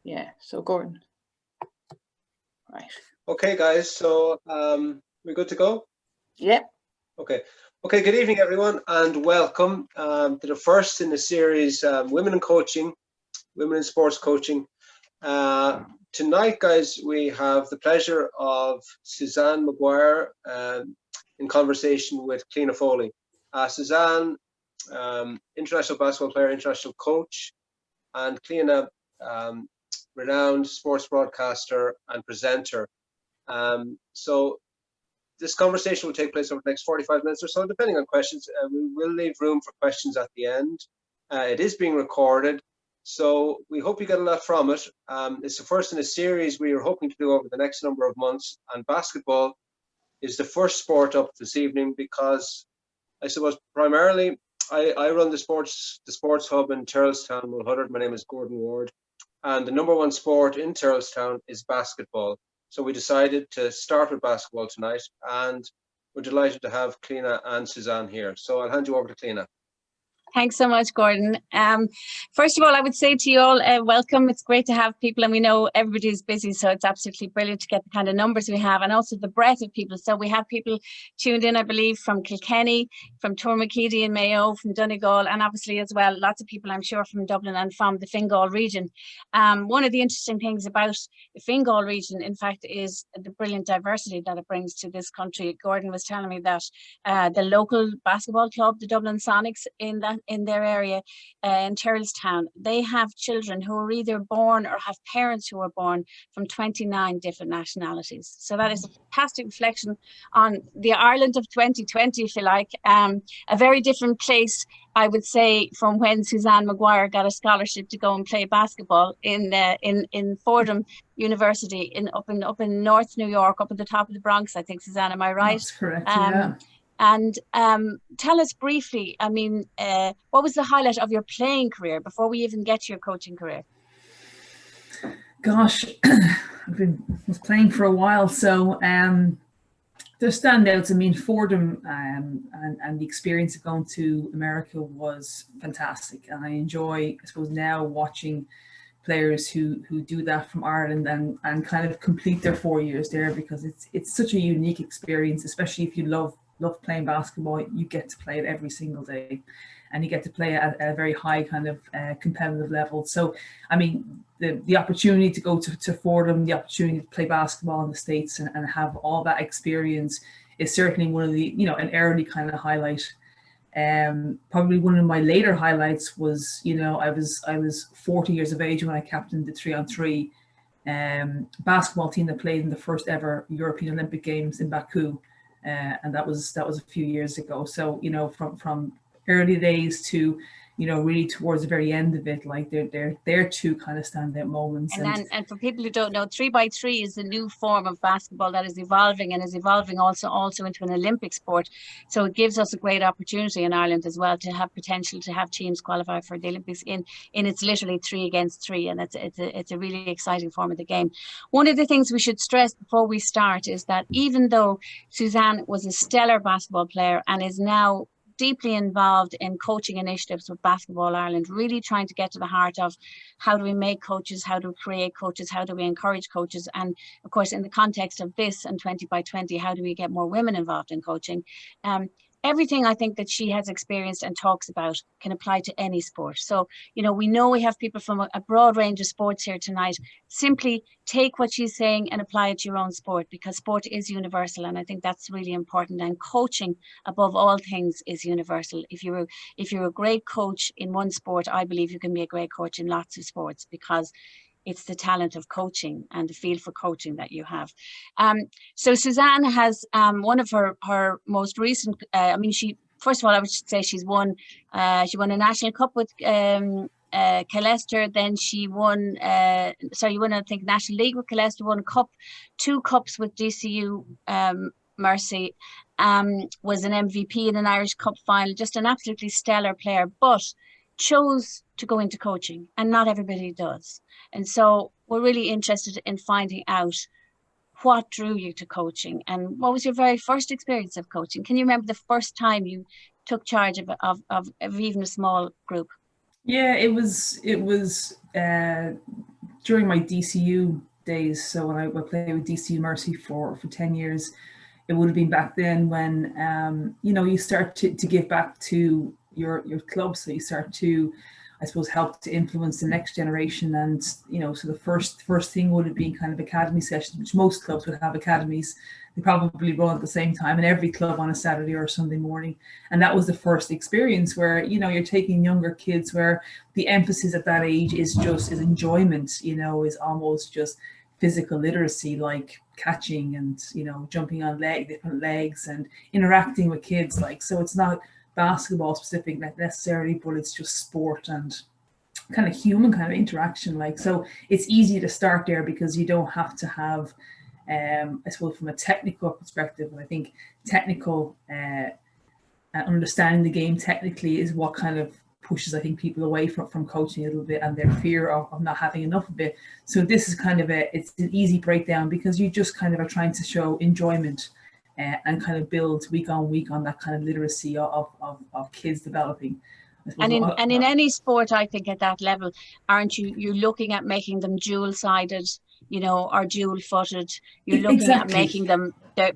Yeah, so Gordon. Right. Okay, guys, so we're good to go? Yeah. Okay. Okay, good evening, everyone, and welcome to the first in the series, Women in Coaching, Women in Sports Coaching. Tonight, guys, we have the pleasure of Suzanne Maguire in conversation with Cliona Foley. Suzanne, international basketball player, international coach, and Cliona, renowned sports broadcaster and presenter. So this conversation will take place over the next 45 minutes or so, depending on questions. We will leave room for questions at the end. It is being recorded, so we hope you get a lot from it. It's the first in a series we are hoping to do over the next number of months, and basketball is the first sport up this evening because I suppose primarily I run the sports hub in Charlestown, Mulhuddard. My name is Gordon Ward, and the number one sport in Charlestown is basketball. So we decided to start with basketball tonight, and we're delighted to have Cliona and Suzanne here. So I'll hand you over to Cliona. Thanks so much, Gordon. First of all, I would say to you all, welcome. It's great to have people, and we know everybody's busy, so it's absolutely brilliant to get the kind of numbers we have, and also the breadth of people. So we have people tuned in, I believe, from Kilkenny, from Tourmakeedy and Mayo, from Donegal, and obviously as well, lots of people, I'm sure, from Dublin and from the Fingal region. One of the interesting things about the Fingal region, in fact, is the brilliant diversity that it brings to this country. Gordon was telling me that the local basketball club, the Dublin Sonics, in their area in Charlestown, they have children who are either born or have parents who are born from 29 different nationalities. So that is a fantastic reflection on the Ireland of 2020, if you like. A very different place, I would say, from when Suzanne Maguire got a scholarship to go and play basketball in Fordham University up in North New York, up at the top of the Bronx, I think. Suzanne, am I right? That's correct, yeah. And tell us briefly, I mean, what was the highlight of your playing career before we even get to your coaching career? Gosh, was playing for a while, so there's standouts. I mean, Fordham and the experience of going to America was fantastic, and I enjoy, I suppose, now watching players who do that from Ireland and kind of complete their 4 years there, because it's such a unique experience, especially if you love playing basketball. You get to play it every single day, and you get to play at a very high kind of competitive level. So, I mean, the opportunity to go to Fordham, the opportunity to play basketball in the States and have all that experience is certainly one of the, an early kind of highlight. Probably one of my later highlights was, I was 40 years of age when I captained the 3-on-3 basketball team that played in the first ever European Olympic Games in Baku. And that was a few years ago. So, from early days to, really towards the very end of it, like they're two kind of standout moments. And for people who don't know, 3x3 is a new form of basketball that is evolving also into an Olympic sport. So it gives us a great opportunity in Ireland as well to have potential to have teams qualify for the Olympics in it's literally 3 against 3, and it's a really exciting form of the game. One of the things we should stress before we start is that even though Suzanne was a stellar basketball player and is now deeply involved in coaching initiatives with Basketball Ireland, really trying to get to the heart of how do we make coaches, how do we create coaches, how do we encourage coaches, and of course in the context of this and 20x20, how do we get more women involved in coaching. Everything I think that she has experienced and talks about can apply to any sport. So, we know we have people from a broad range of sports here tonight. Simply take what she's saying and apply it to your own sport, because sport is universal. And I think that's really important. And coaching, above all things, is universal. If you're a great coach in one sport, I believe you can be a great coach in lots of sports, because it's the talent of coaching and the feel for coaching that you have. So Suzanne has one of her most recent, first of all, I would say she won a national cup with Killester. Then she won, I think, National League with Killester, won cup, 2 cups with DCU Mercy, was an MVP in an Irish Cup final, just an absolutely stellar player, but chose to go into coaching, and not everybody does. And so we're really interested in finding out what drew you to coaching, and what was your very first experience of coaching? Can you remember the first time you took charge of even a small group? Yeah, it was during my DCU days. So when I played with DCU Mercy for 10 years, it would have been back then when, you know, you start to give back to your club. So you start to, I suppose, help to influence the next generation. And, you know, so the first thing would have been kind of academy sessions, which most clubs would have academies. They probably run at the same time in every club on a Saturday or Sunday morning. And that was the first experience where, you know, you're taking younger kids where the emphasis at that age is enjoyment, you know, is almost just physical literacy, like catching and, you know, jumping on different legs and interacting with kids. Like, so it's not basketball specific necessarily, but it's just sport and kind of human kind of interaction. Like, so it's easy to start there because you don't have to have, I suppose, from a technical perspective. And I think technical understanding the game technically is what kind of pushes, I think, people away from coaching a little bit, and their fear of not having enough of it. So this is kind of it's an easy breakdown because you just kind of are trying to show enjoyment and kind of build week on week on that kind of literacy of kids developing. And in any sport, I think at that level, aren't you're looking at making them dual-sided, you know, or dual-footed. You're looking at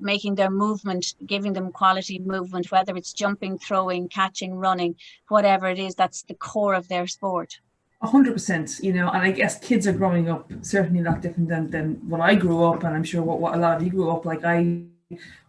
making their movement, giving them quality movement, whether it's jumping, throwing, catching, running, whatever it is, that's the core of their sport. 100%, you know, and I guess kids are growing up certainly not different than what I grew up, and I'm sure what a lot of you grew up like. I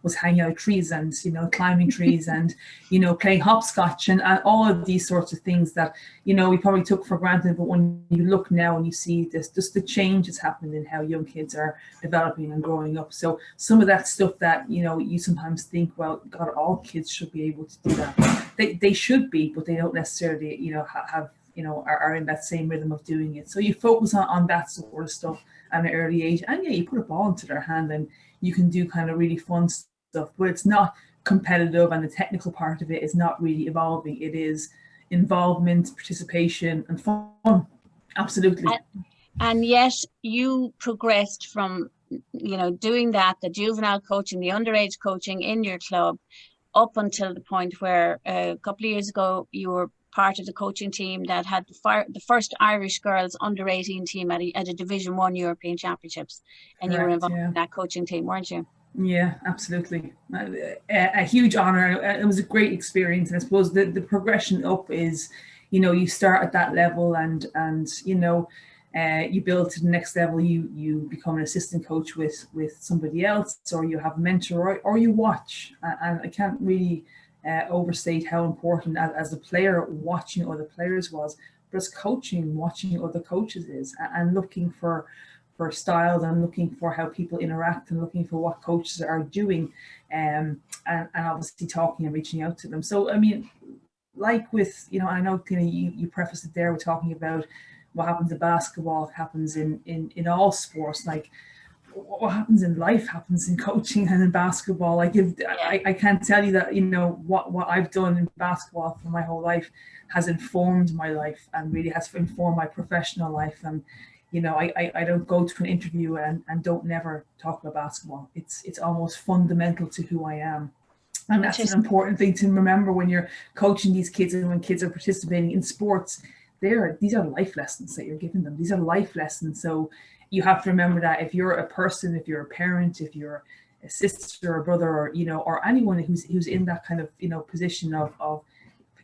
was hanging out trees and, you know, climbing trees and, you know, playing hopscotch and all of these sorts of things that, you know, we probably took for granted. But when you look now and you see this, just the change that's happened in how young kids are developing and growing up. So some of that stuff that, you know, you sometimes think, well, God, all kids should be able to do that. They should be, but they don't necessarily, you know, have, you know, are in that same rhythm of doing it. So you focus on that sort of stuff at an early age. And yeah, you put a ball into their hand and you can do kind of really fun stuff, but it's not competitive, and the technical part of it is not really evolving. It is involvement, participation, and fun. Absolutely. And yet you progressed from, you know, doing that, the juvenile coaching, the underage coaching in your club, up until the point where a couple of years ago you were part of the coaching team that had the first Irish girls under 18 team at a Division 1 European Championships. And correct, you were involved in that coaching team, weren't you? Yeah, absolutely. A huge honor. It was a great experience. And I suppose the progression up is, you know, you start at that level and you know, you build to the next level. You become an assistant coach with somebody else, or you have a mentor, or you watch. And I can't really overstate how important as a player watching other players was, but as coaching, watching other coaches is, and looking for styles and looking for how people interact and looking for what coaches are doing, and obviously talking and reaching out to them. So I mean, like with, you know, I know kind of you prefaced it there with talking about what happens in basketball happens in all sports. Like what happens in life happens in coaching and in basketball. Like I can't tell you that, you know, what I've done in basketball for my whole life has informed my life and really has informed my professional life. And you know, I don't go to an interview and don't never talk about basketball. It's almost fundamental to who I am. And that's an important thing to remember when you're coaching these kids and when kids are participating in sports. These are life lessons that you're giving them. These are life lessons. So you have to remember that if you're a person, if you're a parent, if you're a sister or a brother, or, you know, or anyone who's in that kind of, you know, position of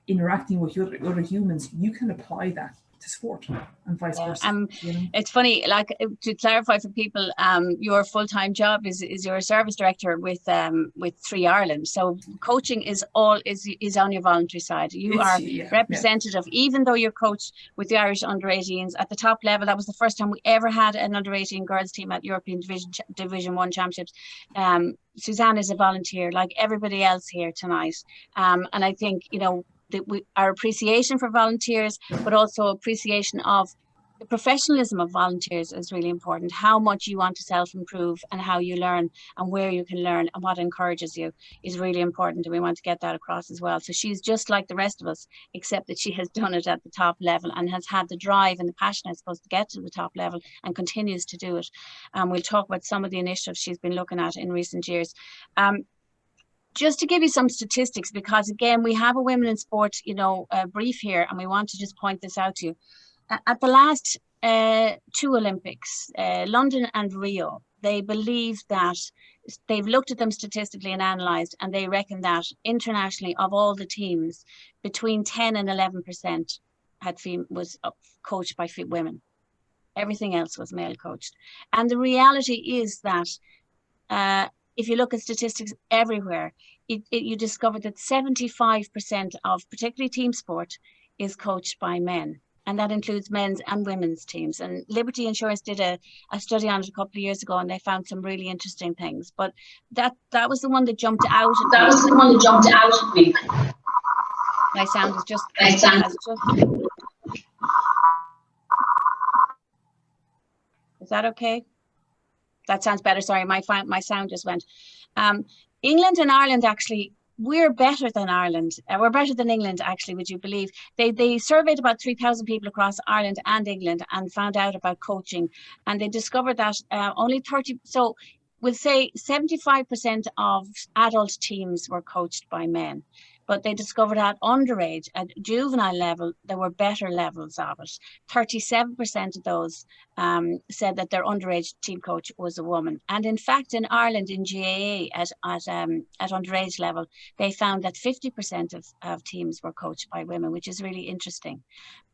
interacting with other humans, you can apply that to sport and vice versa. You know? It's funny, like, to clarify for people, your full-time job is you're a service director with 3 Ireland. So coaching is on your voluntary side. You are representative, even though you're coached with the Irish under-18s at the top level. That was the first time we ever had an under-18 girls team at European Division 1 Championships. Suzanne is a volunteer like everybody else here tonight. And I think, you know, our appreciation for volunteers, but also appreciation of the professionalism of volunteers is really important. How much you want to self-improve and how you learn and where you can learn and what encourages you is really important. And we want to get that across as well. So she's just like the rest of us, except that she has done it at the top level and has had the drive and the passion, I suppose, to get to the top level and continues to do it. We'll talk about some of the initiatives she's been looking at in recent years. Just to give you some statistics, because again, we have a Women in Sport, you know, brief here, and we want to just point this out to you. At the last two Olympics, London and Rio, they believe that they've looked at them statistically and analysed, and they reckon that internationally, of all the teams, between 10 and 11% was coached by women. Everything else was male coached. And the reality is that if you look at statistics everywhere, you discover that 75% of particularly team sport is coached by men. And that includes men's and women's teams. And Liberty Insurance did a study on it a couple of years ago, and they found some really interesting things. But that was the one that jumped out at me. My sound is just... Is that okay? That sounds better. Sorry, my sound just went. England and Ireland, actually, we're better than Ireland. We're better than England, actually, would you believe? They surveyed about 3,000 people across Ireland and England and found out about coaching. And they discovered that only 30... So we'll say 75% of adult teams were coached by men. But they discovered at underage, at juvenile level, there were better levels of it. 37% of those said that their underage team coach was a woman. And in fact, in Ireland, in GAA, at underage level, they found that 50% of teams were coached by women, which is really interesting.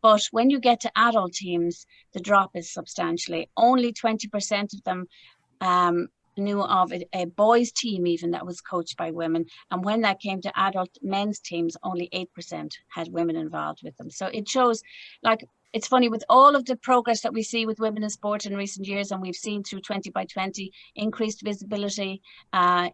But when you get to adult teams, the drop is substantially. Only 20% of them knew of a boys team even that was coached by women, and when that came to adult men's teams, only 8% had women involved with them. So it shows, like, it's funny, with all of the progress that we see with women in sport in recent years, and we've seen through 20 by 20, increased visibility,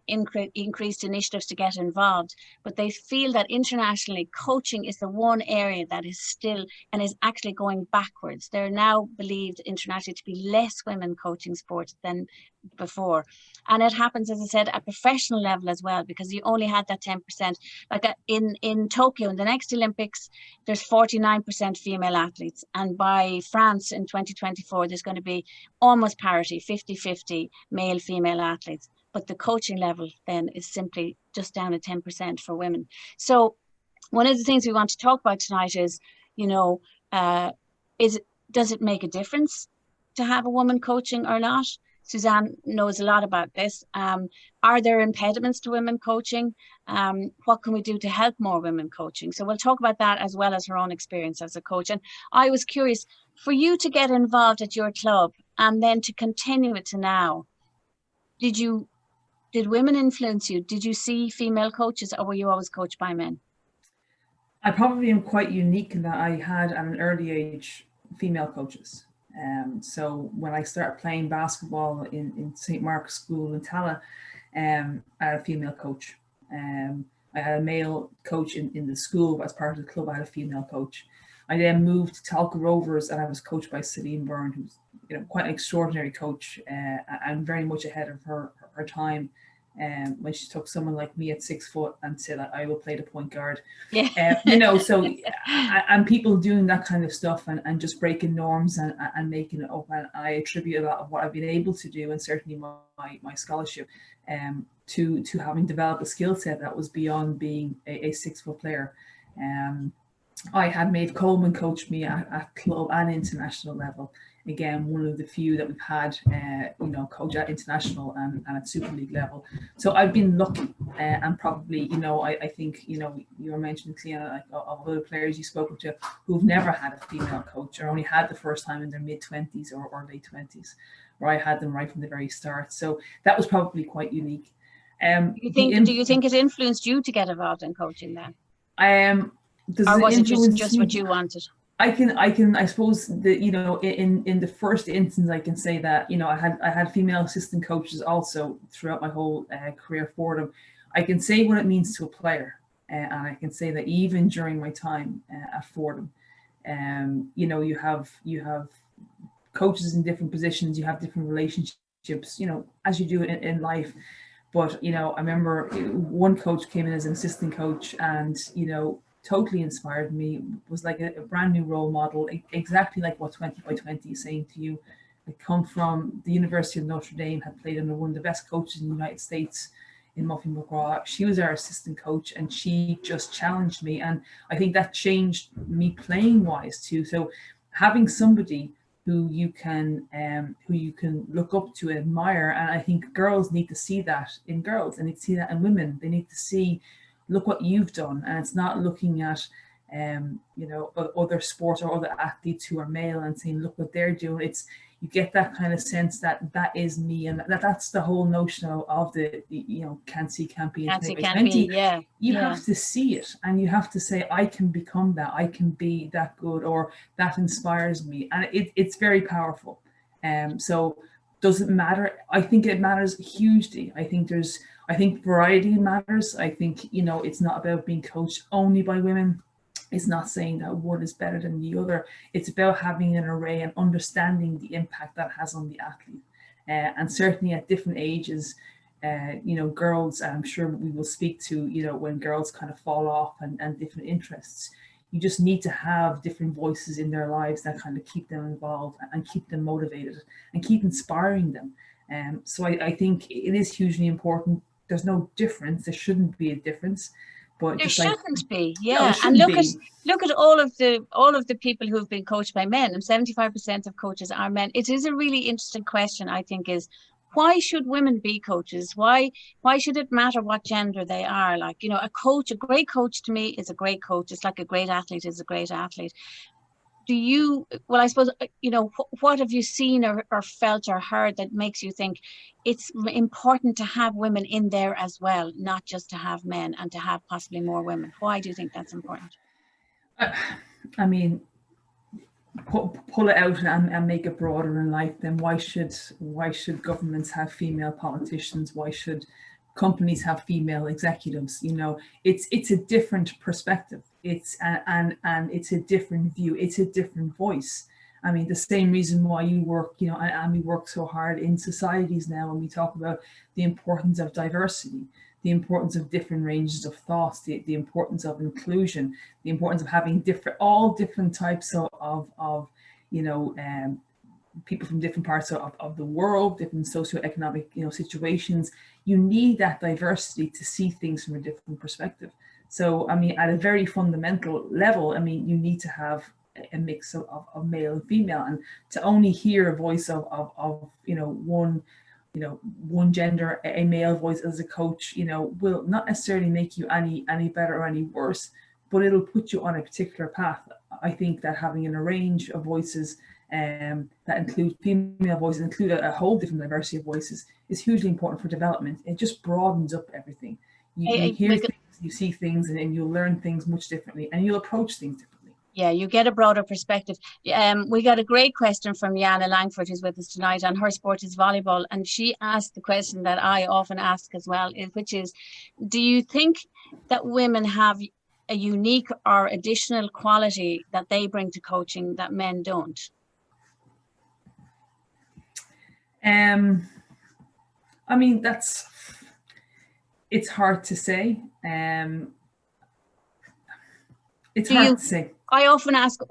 increased initiatives to get involved, but they feel that internationally coaching is the one area that is still and is actually going backwards. They're now believed internationally to be less women coaching sport than before. And it happens, as I said, at professional level as well, because you only had that 10%. Like in Tokyo, in the next Olympics, there's 49% female athletes. And by France in 2024, there's going to be almost parity, 50-50 male, female athletes. But the coaching level then is simply just down at 10% for women. So one of the things we want to talk about tonight is, you know, does it make a difference to have a woman coaching or not? Suzanne knows a lot about this. Are there impediments to women coaching? What can we do to help more women coaching? So we'll talk about that as well as her own experience as a coach. And I was curious, for you to get involved at your club and then to continue it to now, did women influence you? Did you see female coaches, or were you always coached by men? I probably am quite unique in that I had at an early age female coaches. So when I started playing basketball in St. Mark's School in Tala, I had a female coach. I had a male coach in the school. As part of the club, I had a female coach. I then moved to Talca Rovers, and I was coached by Celine Byrne, who's, you know, quite an extraordinary coach and very much ahead of her time. When she took someone like me at 6 foot and said, I will play the point guard. Yeah. You know, so and people doing that kind of stuff and just breaking norms and making it up. And I attribute a lot of what I've been able to do, and certainly my scholarship, to having developed a skill set that was beyond being a 6 foot player. I had Maeve Coleman coach me at club and international level. Again, one of the few that we've had, you know, coach at international and at Super League level. So I've been lucky, and probably, you know, I think, you know, you were mentioning, Cliona, like of other players you spoke to who've never had a female coach, or only had the first time in their mid-20s or late 20s, where I had them right from the very start. So that was probably quite unique. Do you think it influenced you to get involved in coaching then? Or was it just what you wanted? I suppose that, you know, in the first instance, I can say that, you know, I had female assistant coaches also throughout my whole career for them. I can say what it means to a player, and I can say that even during my time at Fordham, you know, you have coaches in different positions, you have different relationships, you know, as you do in life. But, you know, I remember one coach came in as an assistant coach, and, you know, totally inspired me, was like a brand new role model, exactly like what 20 by 20 is saying to you. I come from the University of Notre Dame, had played under one of the best coaches in the United States in Muffy McGraw. She was our assistant coach, and she just challenged me. And I think that changed me playing wise too. So having somebody who you can look up to and admire. And I think girls need to see that in girls, and they need to see that in women. They need to see, look what you've done. And it's not looking at other sports or other athletes who are male and saying, look what they're doing. It's, you get that kind of sense that is me, and that's the whole notion of the can't see, can't be. Can't see, can't be. Yeah. You have to see it, and you have to say, I can become that, I can be that good, or that inspires me, and it's very powerful. So does it matter? I think it matters hugely. I think variety matters. I think it's not about being coached only by women. It's not saying that one is better than the other. It's about having an array and understanding the impact that has on the athlete. And certainly at different ages, girls, I'm sure we will speak to, when girls kind of fall off and different interests, you just need to have different voices in their lives that kind of keep them involved and keep them motivated and keep inspiring them. So I think it is hugely important. There's no difference. There shouldn't be a difference. But there shouldn't be, no, and look at all of the people who have been coached by men, and 75% of coaches are men. It is a really interesting question, I think, is why should women be coaches? Why should it matter what gender they are? Like, a great coach to me is a great coach. It's like a great athlete is a great athlete. I suppose, what have you seen or felt or heard that makes you think it's important to have women in there as well, not just to have men, and to have possibly more women? Why do you think that's important? I mean, pull it out and make it broader in life. Then why should governments have female politicians? Why should companies have female executives? It's a different perspective. It's and it's a different view. It's a different voice. I mean, the same reason why you work, and we work so hard in societies now, and we talk about the importance of diversity, the importance of different ranges of thoughts, the importance of inclusion, the importance of having all different types of people from different parts of the world, different socioeconomic situations. You need that diversity to see things from a different perspective. So, I mean, at a very fundamental level, I mean, you need to have a mix of male and female, and to only hear a voice of one gender, a male voice as a coach, will not necessarily make you any better or any worse, but it'll put you on a particular path. I think that having a range of voices that include female voices, include a whole different diversity of voices, is hugely important for development. It just broadens up everything. You hear things, you see things, and you'll learn things much differently, and you'll approach things differently. Yeah, you get a broader perspective. We got a great question from Jana Langford, who's with us tonight, and her sport is volleyball. And she asked the question that I often ask as well, which is, do you think that women have a unique or additional quality that they bring to coaching that men don't? I mean, it's hard to say. It's hard to say. I often ask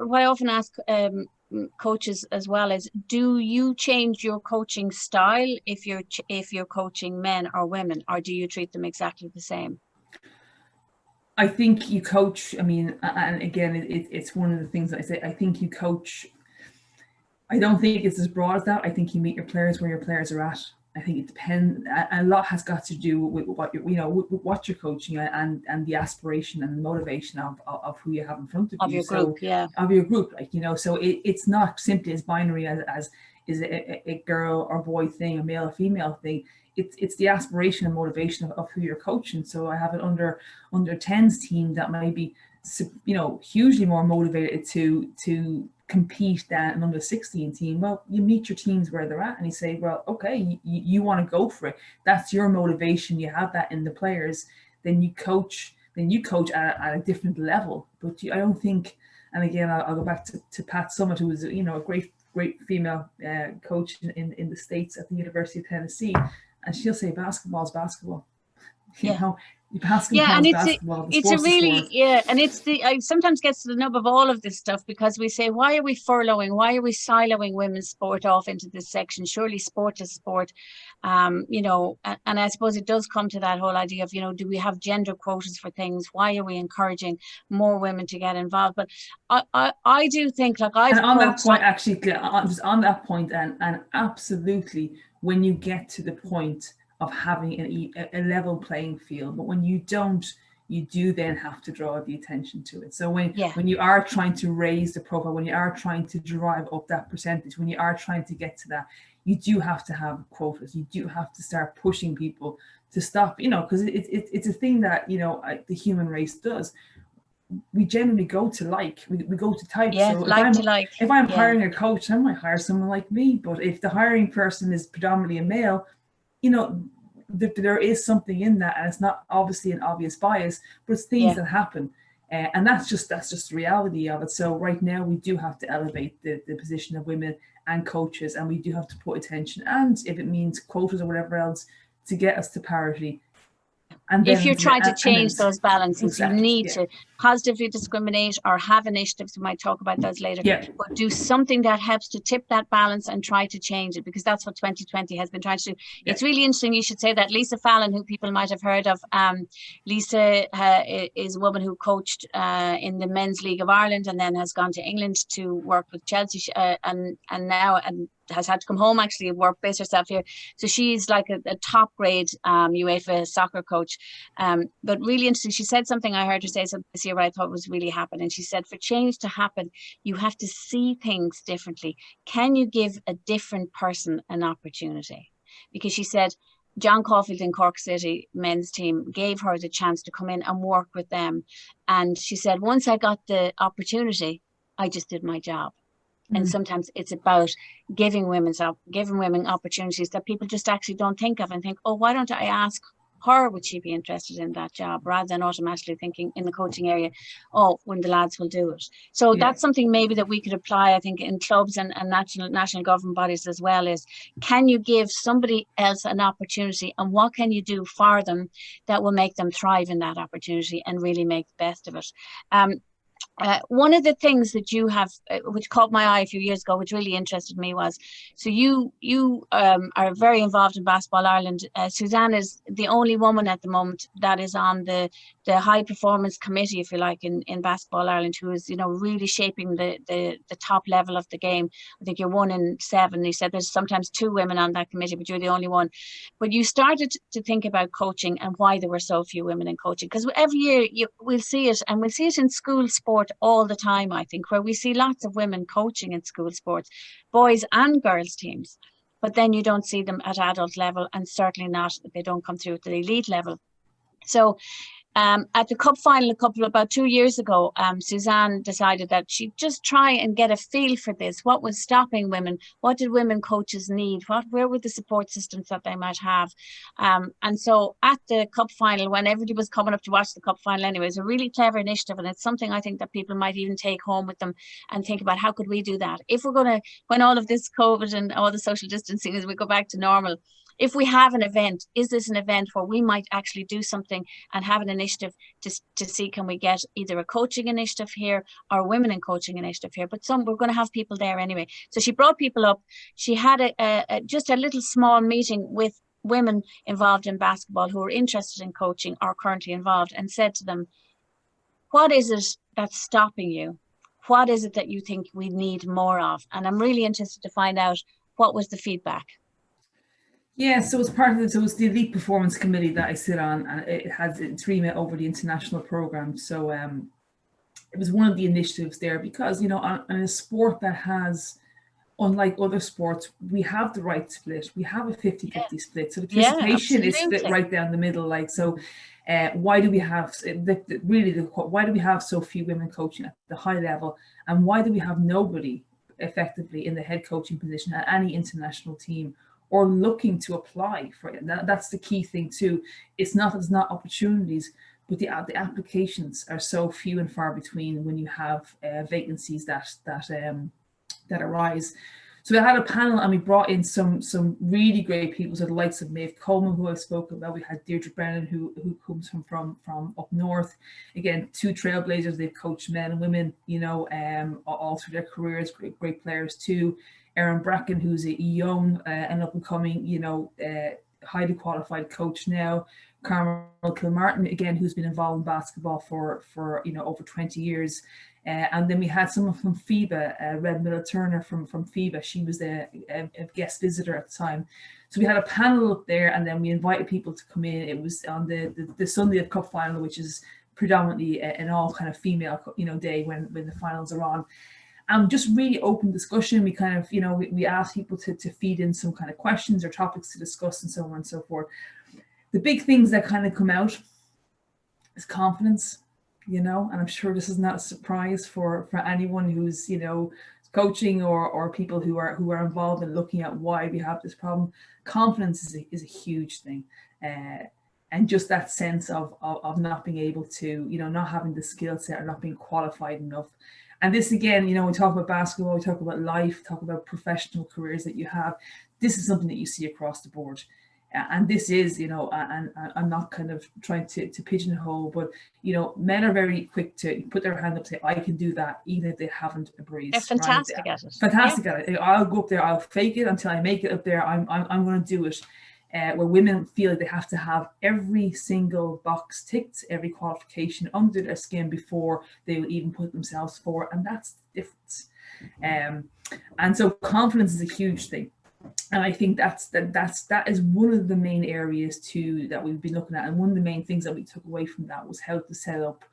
coaches as well is, do you change your coaching style if you're coaching men or women, or do you treat them exactly the same? I think you coach, I mean, and again, it's one of the things that I say, I think you coach, I don't think it's as broad as that. I think you meet your players where your players are at. I think it depends, a lot has got to do with what what you're coaching and the aspiration and the motivation of who you have in front of you. Of your group, yeah. Of your group, so it's not simply as binary as is a girl or boy thing, a male or female thing. It's the aspiration and motivation of who you're coaching. So I have an under 10s team that might be, hugely more motivated to compete than an under 16 team. Well, you meet your teams where they're at and you say, well, okay, you want to go for it. That's your motivation. You have that in the players. Then you coach at a different level. But I don't think, and again, I'll go back to Pat Summit, who was, a great female coach in the States at the University of Tennessee. And she'll say, basketball is basketball. You know, Basketball, and basketball, the it's a sport's the really sport. and I sometimes gets to the nub of all of this stuff, because we say, why are we furloughing, why are we siloing women's sport off into this section? Surely sport is sport. You know, and I suppose it does come to that whole idea of, you know, do we have gender quotas for things? Why are we encouraging more women to get involved? But I do think, like, I've and on that coached, point, actually, just on that point, and absolutely, when you get to the point of having a level playing field, but when you don't, you do then have to draw the attention to it. So when you are trying to raise the profile, when you are trying to drive up that percentage, when you are trying to get to that, you do have to have quotas. You do have to start pushing people to stop, you know, because it's a thing that, you know, the human race does. We generally go to we go to type. Yeah, so if I'm hiring a coach, I might hire someone like me. But if the hiring person is predominantly a male, you know, there is something in that, and it's not obviously an obvious bias, but it's things that happen, and that's just the reality of it. So right now we do have to elevate the position of women and coaches, and we do have to put attention, and if it means quotas or whatever else, to get us to parity. And if you're trying to change those balances, exactly, you need to positively discriminate or have initiatives. We might talk about those later. But do something that helps to tip that balance and try to change it, because that's what 2020 has been trying to do. It's really interesting. You should say that Lisa Fallon, who people might have heard of, Lisa is a woman who coached in the Men's League of Ireland, and then has gone to England to work with Chelsea, and now has had to come home actually and work, base herself here. So she's like a top grade UEFA soccer coach. But really interesting, she said something, I heard her say something this year what I thought was really happening. She said, for change to happen, you have to see things differently. Can you give a different person an opportunity? Because she said, John Caulfield in Cork City men's team gave her the chance to come in and work with them. And she said, once I got the opportunity, I just did my job. And sometimes it's about giving women opportunities that people just actually don't think of, and think, oh, why don't I ask her, would she be interested in that job, rather than automatically thinking in the coaching area, oh, when the lads will do it. So that's something maybe that we could apply, I think, in clubs and national government bodies as well, is can you give somebody else an opportunity, and what can you do for them that will make them thrive in that opportunity and really make the best of it. One of the things that you have, which caught my eye a few years ago, which really interested me, was, so you are very involved in Basketball Ireland. Suzanne is the only woman at the moment that is on the high performance committee, if you like, in Basketball Ireland, who is, you know, really shaping the top level of the game. I think you're 1 in 7. He said there's sometimes 2 women on that committee, but you're the only one. But you started to think about coaching and why there were so few women in coaching, because every year we'll see it, and we'll see it in school sport all the time, I think, where we see lots of women coaching in school sports, boys and girls teams, but then you don't see them at adult level, and certainly not, they don't come through at the elite level. So at the cup final about 2 years ago, Suzanne decided that she'd just try and get a feel for this. What was stopping women? What did women coaches need? Where were the support systems that they might have? And so at the cup final, when everybody was coming up to watch the cup final anyway, it was a really clever initiative, and it's something I think that people might even take home with them and think about, how could we do that? If we're going to, when all of this COVID and all the social distancing, as we go back to normal, if we have an event, is this an event where we might actually do something and have an initiative to see, can we get either a coaching initiative here or a women in coaching initiative here? But we're going to have people there anyway. So she brought people up. She had just a little small meeting with women involved in basketball who are interested in coaching or currently involved, and said to them, what is it that's stopping you? What is it that you think we need more of? And I'm really interested to find out what was the feedback. Yeah, so it's part of it. So it's the Elite Performance Committee that I sit on, and it has its remit over the international program. So it was one of the initiatives there, because, you know, in a sport that has, unlike other sports, we have the right split. We have a 50-50 split. So the participation is split right down the middle. Like, so why do we have why do we have so few women coaching at the high level, and why do we have nobody effectively in the head coaching position at any international team, or looking to apply for it? That's the key thing too. It's not that there's not opportunities, but the applications are so few and far between when you have vacancies that arise. So we had a panel and we brought in some really great people, so the likes of Maeve Coleman, who I've spoken about. We had Deirdre Brennan, who comes from up north. Again, 2 trailblazers. They've coached men and women, you know, all through their careers. Great players too. Erin Bracken, who's a young and up and coming, you know, highly qualified coach now. Carmel Kilmartin, again, who's been involved in basketball for you know, over 20 years. And then we had someone from FIBA, Red Miller Turner from FIBA. She was a guest visitor at the time. So we had a panel up there, and then we invited people to come in. It was on the Sunday of Cup final, which is predominantly an all kind of female, you know, day when the finals are on. And just really open discussion. We kind of, you know, we asked people to feed in some kind of questions or topics to discuss and so on and so forth. The big things that kind of come out is confidence, you know, and I'm sure this is not a surprise for anyone who's, you know, coaching or people who are involved in looking at why we have this problem. Confidence is a huge thing. And just that sense of not being able to, you know, not having the skill set or not being qualified enough. And this, again, you know, we talk about basketball, we talk about life, talk about professional careers that you have. This is something that you see across the board. And this is, you know, and I'm not kind of trying to pigeonhole, but, you know, men are very quick to put their hand up and say, I can do that, even if they haven't a brace. They're fantastic at it. Fantastic at it. I'll go up there, I'll fake it until I make it up there. I'm going to do it. Where women feel like they have to have every single box ticked, every qualification under their skin before they will even put themselves forward. And that's the difference. And so confidence is a huge thing. And I think that is one of the main areas too that we've been looking at. And one of the main things that we took away from that was how to set up,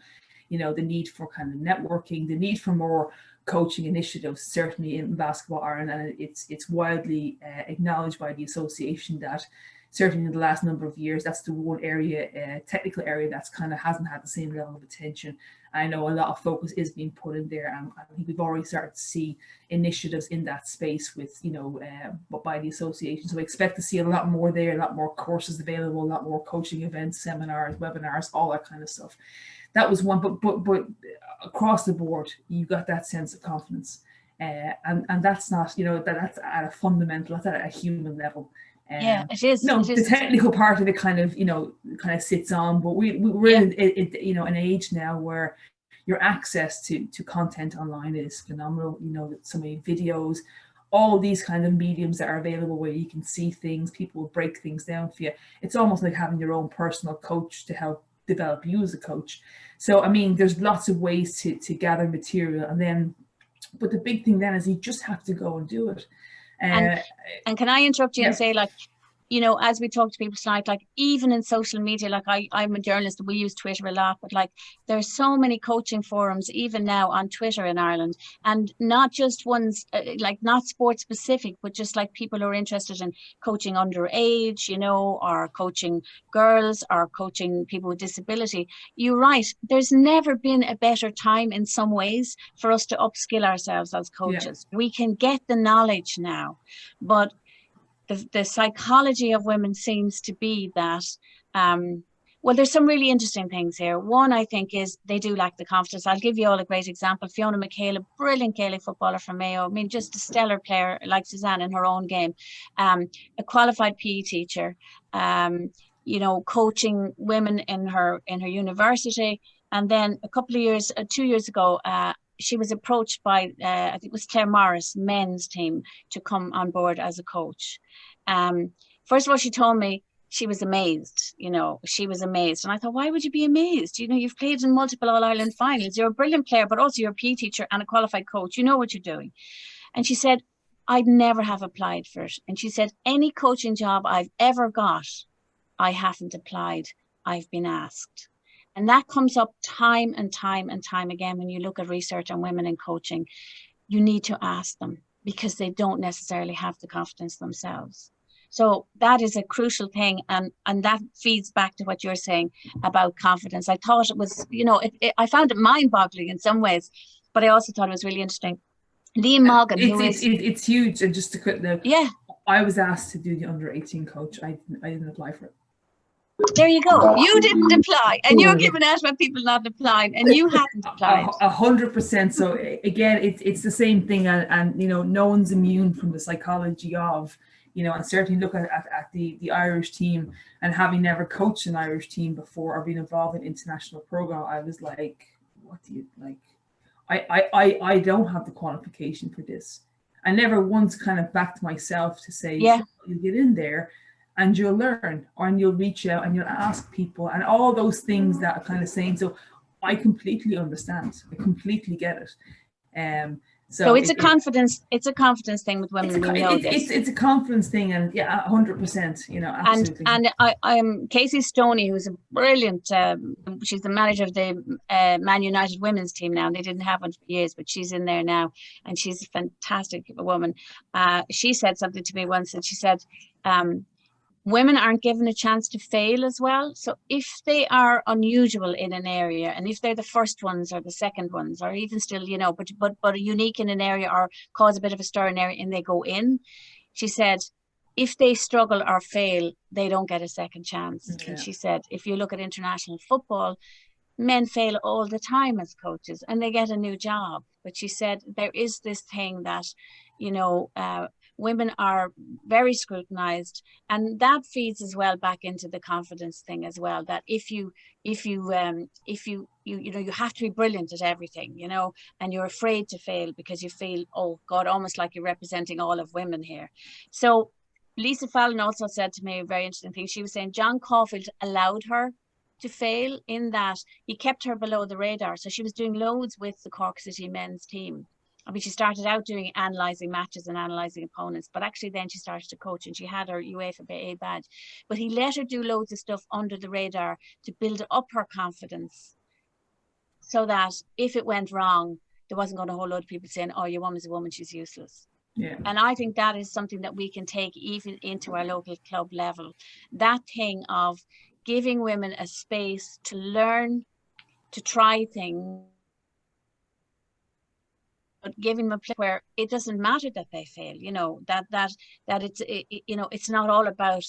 you know, the need for kind of networking, the need for more coaching initiatives, certainly in Basketball Ireland. And it's widely acknowledged by the association that certainly in the last number of years, that's the one area, technical area, that's kind of hasn't had the same level of attention. I know a lot of focus is being put in there, and I think we've already started to see initiatives in that space with, you know, by the association. So we expect to see a lot more there, a lot more courses available, a lot more coaching events, seminars, webinars, all that kind of stuff. That was one, but across the board, you got that sense of confidence, and that's not, you know, that's at a fundamental, that's at a human level. Yeah, it is. No, it is. The technical part of it kind of, you know, kind of sits on, but we're in, you know, an age now where your access to content online is phenomenal. You know, so many videos, all these kind of mediums that are available where you can see things, people will break things down for you. It's almost like having your own personal coach to help develop you as a coach. So, I mean, there's lots of ways to gather material, and then, but the big thing then is you just have to go and do it. And can I interrupt you and say, like, you know, as we talk to people tonight, like even in social media, like I'm a journalist, we use Twitter a lot, but like there's so many coaching forums even now on Twitter in Ireland, and not just ones like not sports specific, but just like people who are interested in coaching underage, you know, or coaching girls or coaching people with disability. You're right. There's never been a better time in some ways for us to upskill ourselves as coaches. Yeah. We can get the knowledge now, but the psychology of women seems to be that, well, there's some really interesting things here. One, I think, is they do lack the confidence. I'll give you all a great example. Fiona McHale, a brilliant Gaelic footballer from Mayo. I mean, just a stellar player like Suzanne in her own game. A qualified PE teacher, you know, coaching women in her university. And then a couple of years, 2 years ago, she was approached by, I think it was Claire Morris men's team to come on board as a coach. First of all, she told me she was amazed, you know, she was amazed. And I thought, why would you be amazed? You know, you've played in multiple All-Ireland finals. You're a brilliant player, but also you're a PE teacher and a qualified coach. You know what you're doing. And she said, I'd never have applied for it. And she said, any coaching job I've ever got, I haven't applied. I've been asked. And that comes up time and time and time again when you look at research on women in coaching. You need to ask them because they don't necessarily have the confidence themselves. So that is a crucial thing. And that feeds back to what you're saying about confidence. I thought it was, you know, I found it mind-boggling in some ways, but I also thought it was really interesting. Liam Morgan, it's huge. And just to quick note, yeah, I was asked to do the under-18 coach. I didn't apply for it. There you go. You didn't apply, and you're giving out about people not applying, and you hadn't applied. 100%. So again, it's the same thing, and no one's immune from the psychology of, and certainly look at the Irish team, and having never coached an Irish team before or been involved in international program, I was like, what do you like? I don't have the qualification for this. I never once kind of backed myself to say, Yeah, you get in there and you'll learn, and you'll reach out and you'll ask people and all those things that are kind of saying. So I completely understand. I completely get it. So it's a confidence thing with women. It's a confidence thing, and yeah, 100%. Absolutely. And I'm Casey Stoney, who's a brilliant. She's the manager of the Man United women's team now. They didn't have one for years, but she's in there now, and she's a fantastic woman. She said something to me once, and she said, women aren't given a chance to fail as well. So if they are unusual in an area, and if they're the first ones or the second ones, or even still, but are unique in an area or cause a bit of a stir in an area and they go in, she said, if they struggle or fail, they don't get a second chance. Yeah. And she said, if you look at international football, men fail all the time as coaches and they get a new job. But she said, there is this thing that, women are very scrutinized, and that feeds as well back into the confidence thing as well, that if you have to be brilliant at everything, and you're afraid to fail because you feel, oh God, almost like you're representing all of women here. So Lisa Fallon also said to me a very interesting thing. She was saying John Caulfield allowed her to fail in that he kept her below the radar. So she was doing loads with the Cork City men's team. I mean, she started out doing analysing matches and analysing opponents, but actually then she started to coach, and she had her UEFA A badge. But he let her do loads of stuff under the radar to build up her confidence, so that if it went wrong, there wasn't going to a whole load of people saying, oh, your woman's a woman, she's useless. Yeah. And I think that is something that we can take even into our local club level. That thing of giving women a space to learn, to try things, but giving them a place where it doesn't matter that they fail, that it's not all about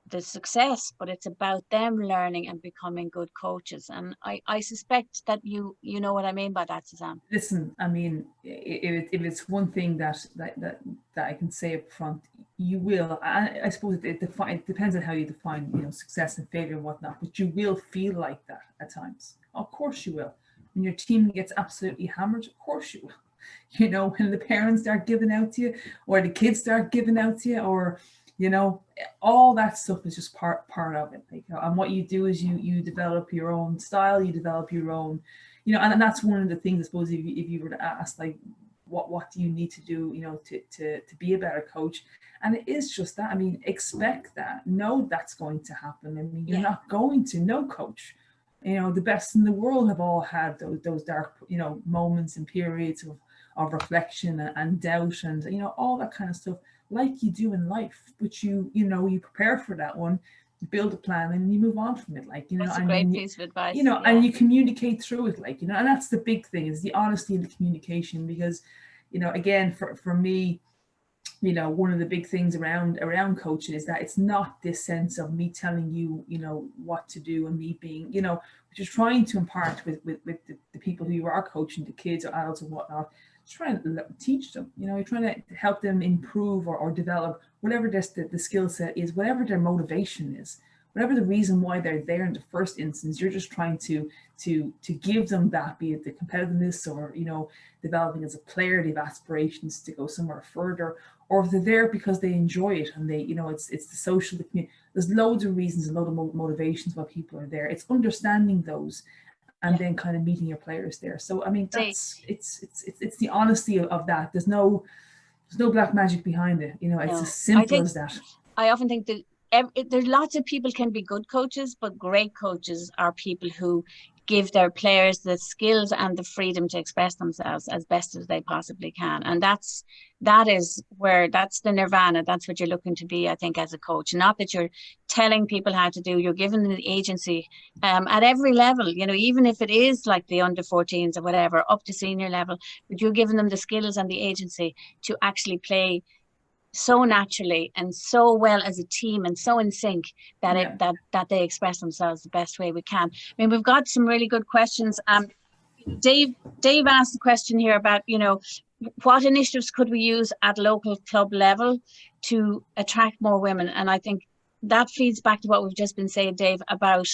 the success, but it's about them learning and becoming good coaches. And I suspect that you know what I mean by that, Suzanne. Listen, I mean, if it's one thing that I can say up front, you will. I suppose it depends on how you define, success and failure and whatnot. But you will feel like that at times. Of course you will. When your team gets absolutely hammered, of course you will. When the parents start giving out to you, or the kids start giving out to you, or all that stuff is just part of it. And what you do is you develop your own style, you develop your own, and that's one of the things, I suppose, if you were to ask, like, what do you need to do, to be a better coach? And it is just that. I mean, expect that. Know that's going to happen. I mean, you're not going to. No coach. The best in the world have all had those dark, moments and periods of reflection and doubt and, all that kind of stuff, like you do in life. But you prepare for that one, you build a plan, and you move on from it. That's a great piece of advice. And you communicate through it, and that's the big thing, is the honesty and the communication. Because, again, for me, one of the big things around coaching is that it's not this sense of me telling you, what to do, and me being, which is trying to impart with the people who you are coaching, the kids or adults or whatnot, trying to teach them, you're trying to help them improve or develop whatever the skill set is, whatever their motivation is, whatever the reason why they're there in the first instance. You're just trying to give them that, be it the competitiveness or, developing as a player, they have aspirations to go somewhere further, or if they're there because they enjoy it and they, it's the social, the community. There's loads of reasons and loads of motivations why people are there. It's understanding those and then kind of meeting your players there. So, I mean, it's the honesty of that. There's no black magic behind it. It's as simple as that. I often think that there's lots of people can be good coaches, but great coaches are people who give their players the skills and the freedom to express themselves as best as they possibly can. And that's the nirvana. That's what you're looking to be, I think, as a coach. Not that you're telling people how to do, you're giving them the agency at every level, even if it is like the under 14s or whatever, up to senior level, but you're giving them the skills and the agency to actually play so naturally and so well as a team and so in sync that that they express themselves the best way we can. I mean, we've got some really good questions. Dave asked a question here about, what initiatives could we use at local club level to attract more women? And I think that feeds back to what we've just been saying, Dave, about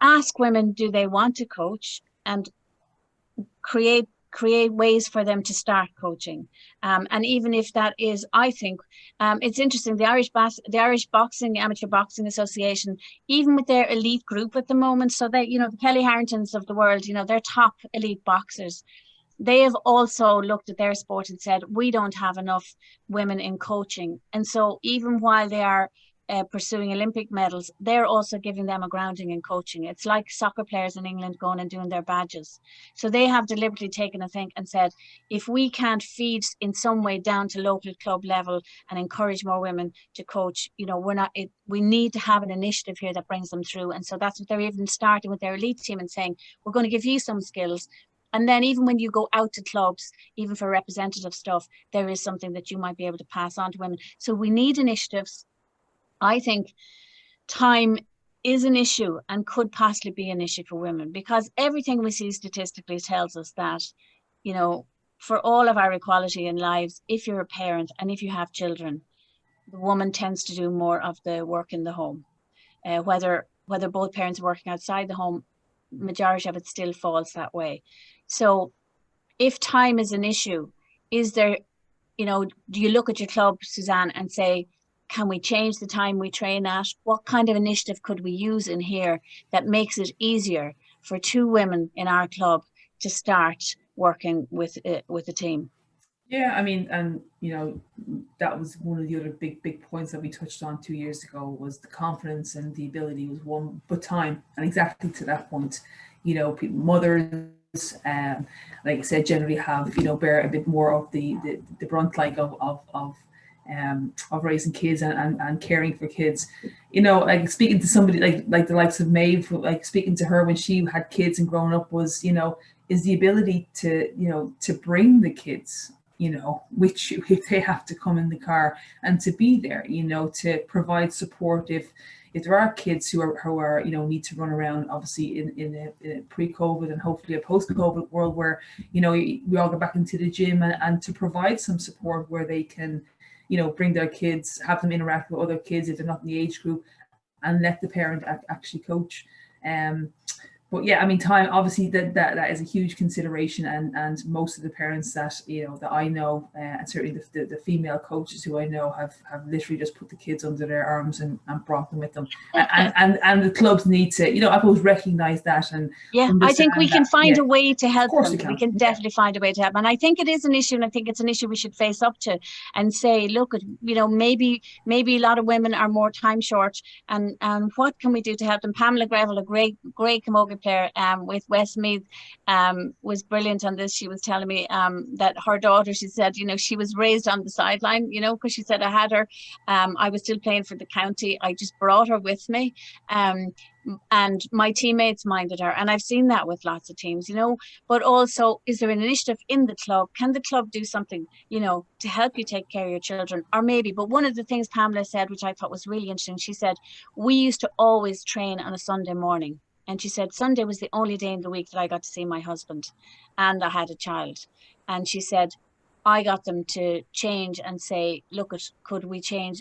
ask women, do they want to coach, and create ways for them to start coaching. And even if that is, I think, it's interesting, the Irish Boxing, Amateur Boxing Association, even with their elite group at the moment, so they, the Kelly Harringtons of the world, they're top elite boxers. They have also looked at their sport and said, we don't have enough women in coaching. And so even while they are pursuing Olympic medals, they're also giving them a grounding in coaching. It's like soccer players in England going and doing their badges. So they have deliberately taken a think and said, if we can't feed in some way down to local club level and encourage more women to coach, we need to have an initiative here that brings them through. And so that's what they're even starting with their elite team and saying, we're going to give you some skills. And then even when you go out to clubs, even for representative stuff, there is something that you might be able to pass on to women. So we need initiatives. I think time is an issue and could possibly be an issue for women, because everything we see statistically tells us that, for all of our equality in lives, if you're a parent and if you have children, the woman tends to do more of the work in the home. Whether both parents are working outside the home, majority of it still falls that way. So if time is an issue, is there, do you look at your club, Suzanne, and say, can we change the time we train at? What kind of initiative could we use in here that makes it easier for two women in our club to start working with a team? Yeah, I mean, and that was one of the other big points that we touched on 2 years ago, was the confidence and the ability was one, but time. And exactly to that point, mothers, like I said, generally have bear a bit more of the brunt, like of raising kids and caring for kids. Like speaking to somebody like the likes of Maeve, like speaking to her when she had kids and growing up, was is the ability to to bring the kids with you if they have to come in the car, and to be there, to provide support if there are kids who are need to run around, obviously in a pre-COVID and hopefully a post-COVID world where we all go back into the gym, and to provide some support where they can bring their kids, have them interact with other kids if they're not in the age group, and let the parent actually coach. But yeah, I mean, time, obviously that is a huge consideration, and most of the parents that that I know, and certainly the female coaches who I know, have literally just put the kids under their arms and brought them with them. And the clubs need to I suppose recognize that, and I think we can find a way to help them. We can definitely find a way to help, and I think it is an issue, and I think it's an issue we should face up to and say, look, maybe a lot of women are more time short, and what can we do to help them? Pamela Greville, a great camogie player with Westmeath, was brilliant on this. She was telling me that her daughter, she said, she was raised on the sideline, because she said, I had her, I was still playing for the county, I just brought her with me, and my teammates minded her. And I've seen that with lots of teams, but also, is there an initiative in the club? Can the club do something, to help you take care of your children? Or maybe, but one of the things Pamela said, which I thought was really interesting, she said, we used to always train on a Sunday morning. And she said, Sunday was the only day in the week that I got to see my husband, and I had a child. And she said, I got them to change and say, look, could we train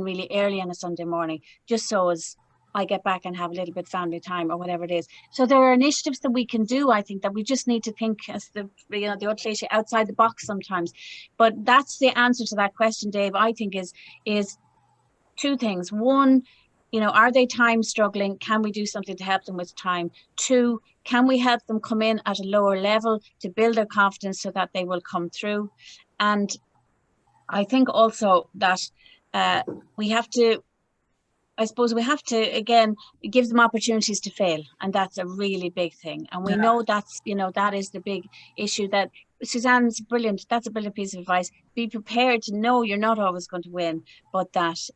really early on a Sunday morning, just so as I get back and have a little bit of family time or whatever it is. So there are initiatives that we can do, I think, that we just need to think, as the old cliche, outside the box sometimes. But that's the answer to that question, Dave, I think, is two things. One, are they time struggling? Can we do something to help them with time? Two, can we help them come in at a lower level to build their confidence so that they will come through? And I think also that we have to, again, give them opportunities to fail. And that's a really big thing. And we know that's, that is the big issue. That Suzanne's brilliant. That's a brilliant piece of advice. Be prepared to know you're not always going to win, but that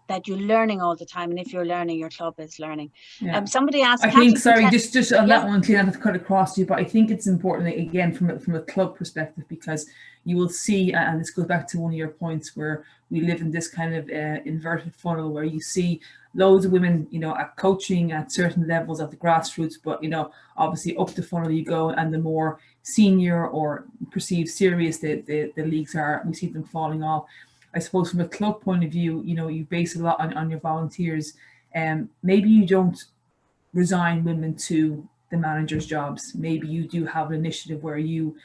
that you're learning all the time, and if you're learning, your club is learning. Yeah. Somebody asked, I think, sorry, just on that one, Cliona, to cut across you, but I think it's important, again, from a club perspective, because you will see, and this goes back to one of your points, where we live in this kind of inverted funnel where you see loads of women, at coaching at certain levels at the grassroots, but, obviously up the funnel you go, and the more senior or perceived serious the leagues are, we see them falling off. I suppose from a club point of view, you base a lot on your volunteers. Maybe you don't resign women to the managers' jobs. Maybe you do have an initiative where you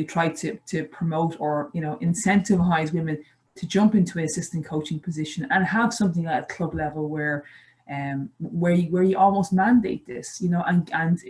try to promote or incentivize women to jump into an assistant coaching position, and have something at club level where you almost mandate this, and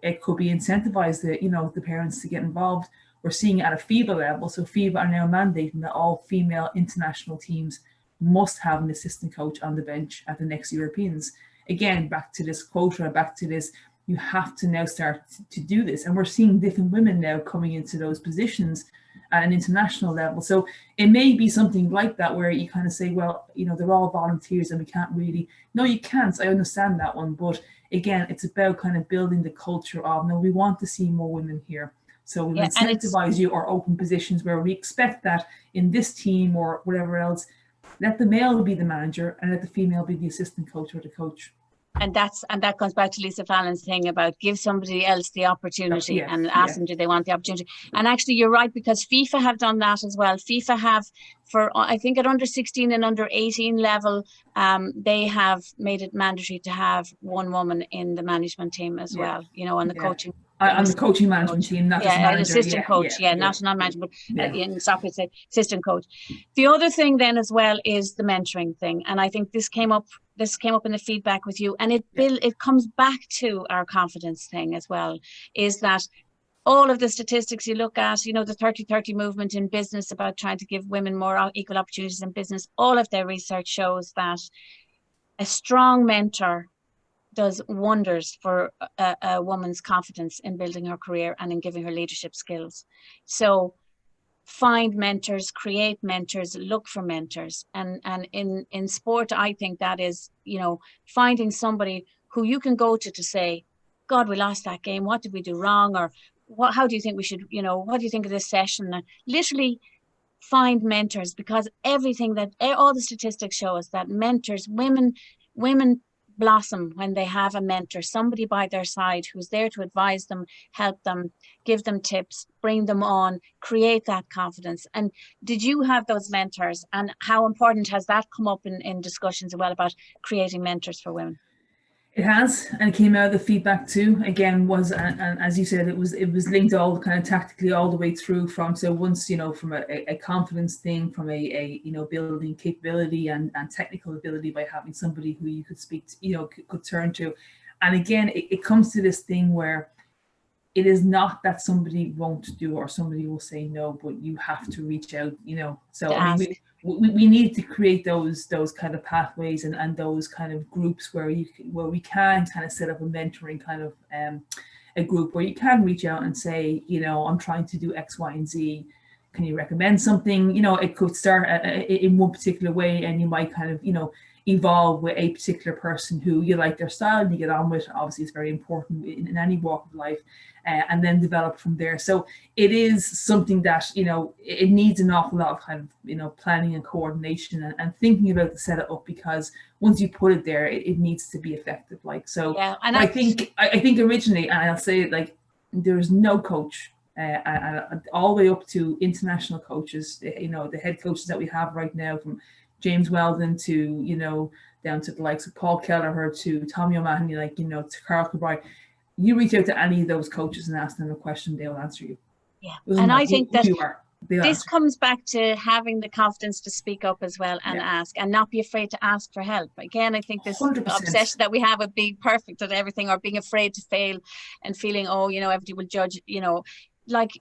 it could be incentivize the parents to get involved. We're seeing it at a FIBA level. So FIBA are now mandating that all female international teams must have an assistant coach on the bench at the next Europeans. Again, back to this quota, back to this, you have to now start to do this. And we're seeing different women now coming into those positions at an international level. So it may be something like that where you kind of say, well, they're all volunteers and we can't really, no, you can't. I understand that one. But again, it's about kind of building the culture of, no, we want to see more women here. So we'll incentivize you or open positions where we expect that in this team or whatever else, let the male be the manager and let the female be the assistant coach or the coach. And that comes back to Lisa Fallon's thing about give somebody else the opportunity and ask them, do they want the opportunity? And actually, you're right, because FIFA have done that as well. FIFA have, for I think at under 16 and under 18 level, they have made it mandatory to have one woman in the management team as well, on the coaching. On the coaching management team, not just manager. An assistant coach, not non-management, in soccer, say assistant coach. The other thing then as well is the mentoring thing, and I think this came up in the feedback with you, and it comes back to our confidence thing as well, is that all of the statistics you look at, the 30-30 movement in business about trying to give women more equal opportunities in business, all of their research shows that a strong mentor does wonders for a woman's confidence in building her career and in giving her leadership skills. So find mentors, create mentors, look for mentors. And in sport, I think that is, finding somebody who you can go to say, God, we lost that game. What did we do wrong? Or how do you think we should, what do you think of this session? And literally find mentors, because all the statistics show us that mentors, women blossom when they have a mentor, somebody by their side who's there to advise them, help them, give them tips, bring them on, create that confidence. And did you have those mentors, and how important has that come up in discussions as well about creating mentors for women? It has, and it came out of the feedback too. Again, and as you said, it was linked all kind of tactically all the way through from, so once, from a confidence thing, from a building capability and technical ability by having somebody who you could speak to, could turn to. And again, it comes to this thing where it is not that somebody won't do or somebody will say no, but you have to reach out, So I mean, we need to create those kind of pathways and those kind of groups where we can kind of set up a mentoring kind of a group where you can reach out and say, I'm trying to do X, Y, and Z. Can you recommend something? It could start in one particular way, and you might kind of, evolve with a particular person who you like their style and you get on with. Obviously, it's very important in any walk of life, and then develop from there. So it is something that, it needs an awful lot of kind of, planning and coordination and thinking about the setup up, because once you put it there, it needs to be effective. And I think originally, and I'll say it, like, there's no coach all the way up to international coaches, the head coaches that we have right now, from James Weldon to, down to the likes of Paul Kelleher to Tommy O'Mahony, to Carl Kilbride. You reach out to any of those coaches and ask them a question, they'll answer you. Yeah. And I think that this comes back to having the confidence to speak up as well and ask, and not be afraid to ask for help. Again, I think this 100%. Obsession that we have with being perfect at everything, or being afraid to fail and feeling, everybody will judge, like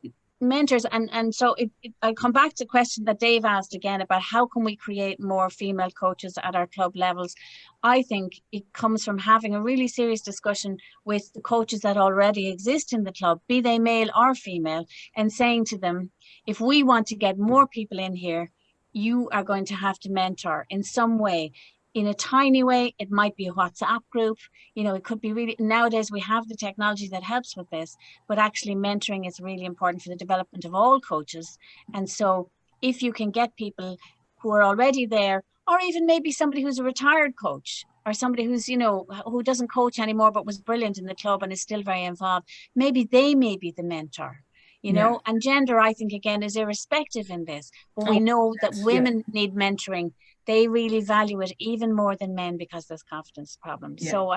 mentors. And so I come back to the question that Dave asked again about how can we create more female coaches at our club levels. I think it comes from having a really serious discussion with the coaches that already exist in the club, be they male or female, and saying to them, if we want to get more people in here, you are going to have to mentor in some way. in a tiny way. It might be a WhatsApp group, you know, it could be really, nowadays we have the technology that helps with this, but actually mentoring is really important for the development of all coaches. And so if you can get people who are already there, or even maybe somebody who's a retired coach, or somebody who's, you know, who doesn't coach anymore, but was brilliant in the club and is still very involved, maybe they may be the mentor. You know, and gender, I think, again, is irrespective in this. But we know that women need mentoring. They really value it even more than men because there's confidence problems. So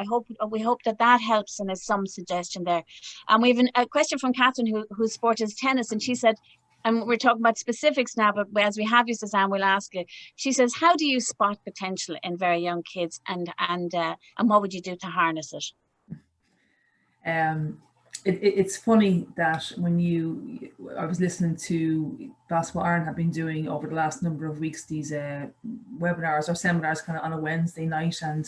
we hope that helps and is some suggestion there. And we have a question from Catherine, whose sport is tennis, and she said, and we're talking about specifics now, but as we have you, Suzanne, we'll ask you. She says, how do you spot potential in very young kids, and what would you do to harness it? It's funny that I was listening to Basketball Ireland have been doing over the last number of weeks these webinars or seminars kind of on a Wednesday night, and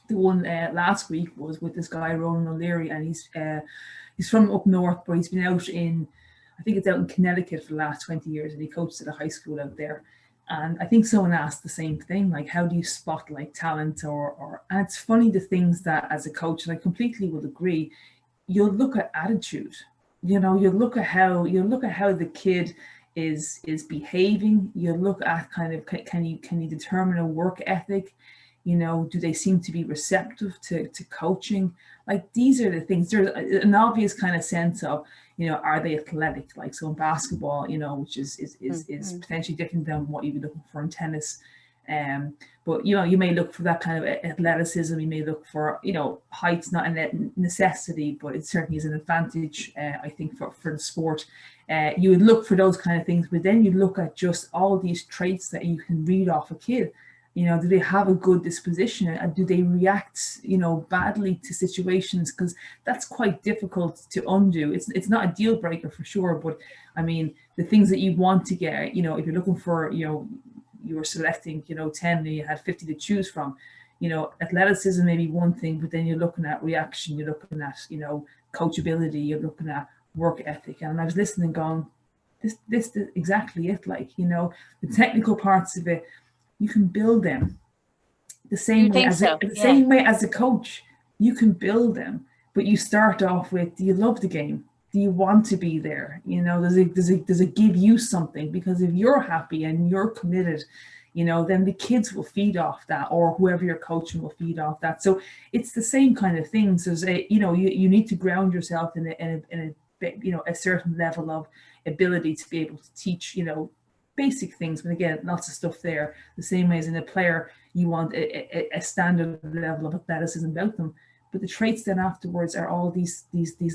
the one last week was with this guy Ronan O'Leary, and he's from up north, but he's been out in, I think it's out in Connecticut for the last 20 years, and he coached at a high school out there. And I think someone asked the same thing, like, how do you spot like talent and it's funny, the things that as a coach, and I completely would agree, you'll look at attitude, you know, you'll look at how the kid is behaving. You'll look at kind of, can you determine a work ethic? You know, do they seem to be receptive to coaching? Like, these are the things. There's an obvious kind of sense of, you know, are they athletic? Like, so in basketball, you know, which is potentially different than what you'd be looking for in tennis. But, you know, you may look for that kind of athleticism. You may look for, you know, height's not a necessity, but it certainly is an advantage, I think, for the sport. You would look for those kind of things, but then you look at just all these traits that you can read off a kid. You know, do they have a good disposition, and do they react, you know, badly to situations? Because that's quite difficult to undo. It's not a deal breaker for sure, but I mean, the things that you want to get, you know, if you're looking for, you know, you were selecting, you know, 10 and you had 50 to choose from, you know, athleticism may be one thing, but then you're looking at reaction, you're looking at, you know, coachability, you're looking at work ethic. And I was listening going, this is exactly it. Like, you know, the technical parts of it, you can build them the same way as same way as a coach. You can build them, but you start off with, do you love the game? Do you want to be there? You know, does it give you something? Because if you're happy and you're committed, you know, then the kids will feed off that, or whoever you're coaching will feed off that. So it's the same kind of thing. So, you know, you need to ground yourself in a you know, a certain level of ability to be able to teach, you know, basic things. But again, lots of stuff there. The same way as in a player, you want a standard level of athleticism about them. But the traits then afterwards are all these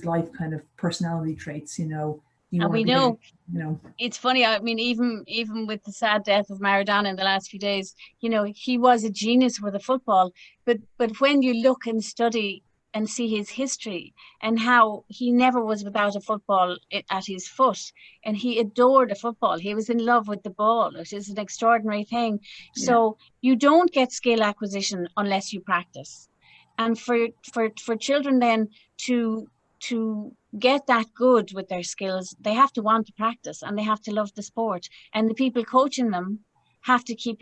life kind of personality traits, you know. And we know, you know, it's funny. I mean, even with the sad death of Maradona in the last few days, you know, he was a genius with the football. But when you look and study and see his history and how he never was without a football at his foot, and he adored a football. He was in love with the ball, which is an extraordinary thing. Yeah. So you don't get skill acquisition unless you practice. And for children then to get that good with their skills, they have to want to practice and they have to love the sport. And the people coaching them have to keep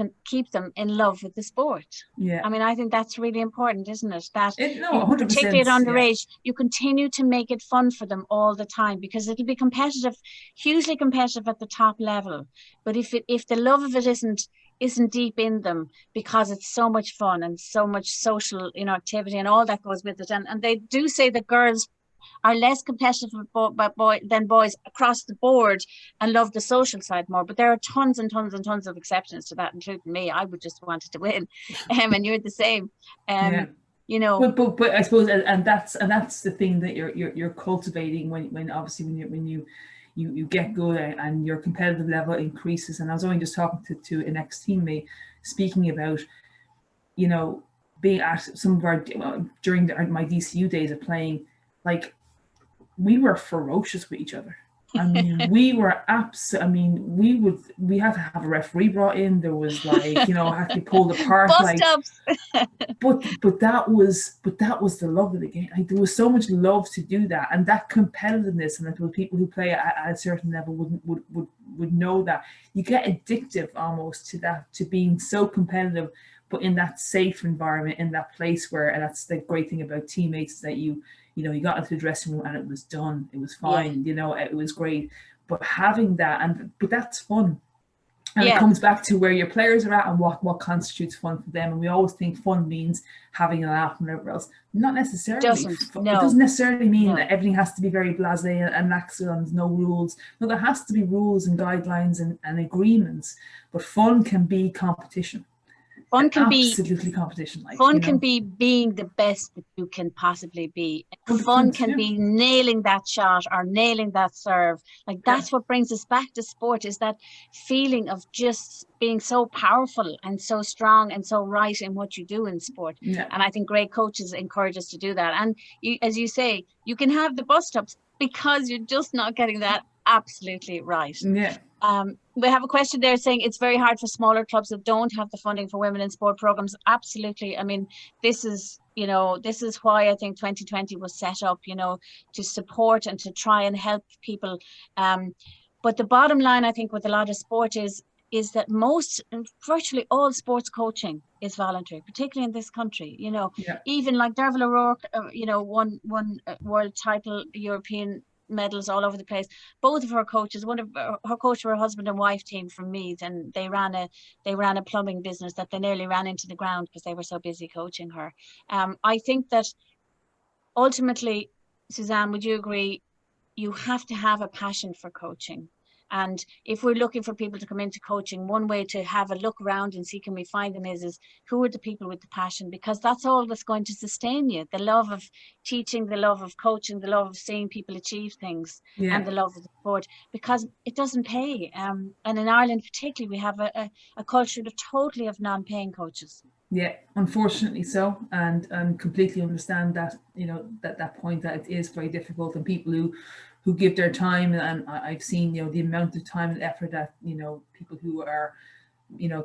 them in love with the sport. Yeah. I mean, I think that's really important, isn't it? That particularly at underage, you continue to make it fun for them all the time, because it'll be competitive, hugely competitive at the top level. But if the love of it isn't deep in them, because it's so much fun and so much social, you know, activity and all that goes with it. And they do say that girls are less competitive than boys across the board and love the social side more. But there are tons and tons and tons of exceptions to that, including me. I would just wanted to win, and you're the same. You know. But I suppose, and that's the thing that you're cultivating when obviously when you get good and your competitive level increases. And I was only just talking to an ex-teammate, speaking about, you know, being at some of our during my DCU days of playing, like, we were ferocious with each other. I mean, we were we had to have a referee brought in. There was, like, you know, had to be pulled apart. Bust-ups. but that was the love of the game. Like, there was so much love to do that, and that competitiveness, and that people who play at a certain level would know that. You get addictive almost to that, to being so competitive. but in that safe environment, in that place where, and that's the great thing about teammates, that you got into the dressing room and it was done, it was fine, it was great. But having that, but that's fun. And it comes back to where your players are at and what constitutes fun for them. And we always think fun means having a laugh and whatever else. Not necessarily. It doesn't necessarily mean that everything has to be very blasé and laxal and no rules. No, there has to be rules and guidelines and agreements. But fun can be competition. Fun can be absolutely competition. Fun can be being the best that you can possibly be. Fun can be nailing that shot or nailing that serve. Like that's what brings us back to sport, is that feeling of just being so powerful and so strong and so right in what you do in sport. And I think great coaches encourage us to do that. And you, as you say, you can have the bust ups because you're just not getting that absolutely right. We have a question there saying it's very hard for smaller clubs that don't have the funding for women in sport programs. Absolutely. I mean, this is why I think 2020 was set up, to support and to try and help people. But the bottom line, I think, with a lot of sport is that virtually all sports coaching is voluntary, particularly in this country. Even like Derval O'Rourke, won world title, European medals all over the place. Both of her coaches, one of her coach were a husband and wife team from Meath, and they ran a plumbing business that they nearly ran into the ground because they were so busy coaching her. I think that ultimately, Suzanne, would you agree, you have to have a passion for coaching? And if we're looking for people to come into coaching, one way to have a look around and see can we find them is who are the people with the passion, because that's all that's going to sustain you. The love of teaching, the love of coaching, the love of seeing people achieve things, and the love of the sport, because it doesn't pay. And in Ireland particularly, we have a culture totally of non-paying coaches. Yeah, unfortunately so, and completely understand that, that point, that it is very difficult, and people who give their time, and I've seen, the amount of time and effort that, people who are,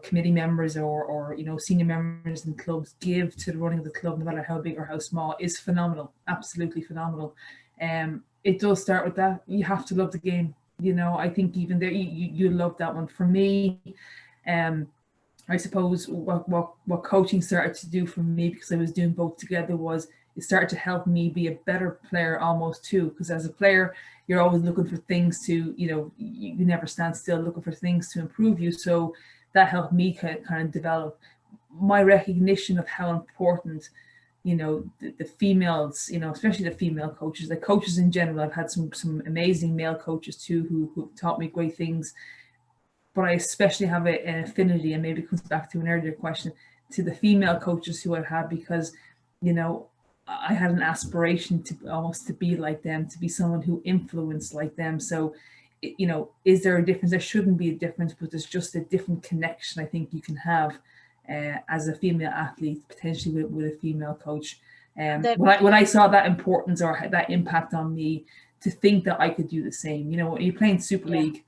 committee members or senior members in clubs give to the running of the club, no matter how big or how small, is phenomenal, absolutely phenomenal. It does start with that. You have to love the game. I think even there, you love that one. For me, I suppose what coaching started to do for me, because I was doing both together, was it started to help me be a better player almost too. Because as a player, you're always looking for things to, you never stand still looking for things to improve you. So that helped me kind of develop my recognition of how important, the females, especially the female coaches, the coaches in general. I've had some amazing male coaches too who taught me great things. But I especially have an affinity, and maybe it comes back to an earlier question, to the female coaches who I've had, because, I had an aspiration to be like them, to be someone who influenced like them. So, is there a difference? There shouldn't be a difference, but there's just a different connection I think you can have as a female athlete, potentially with a female coach. When I saw that importance or that impact on me, to think that I could do the same. When you're playing Super League,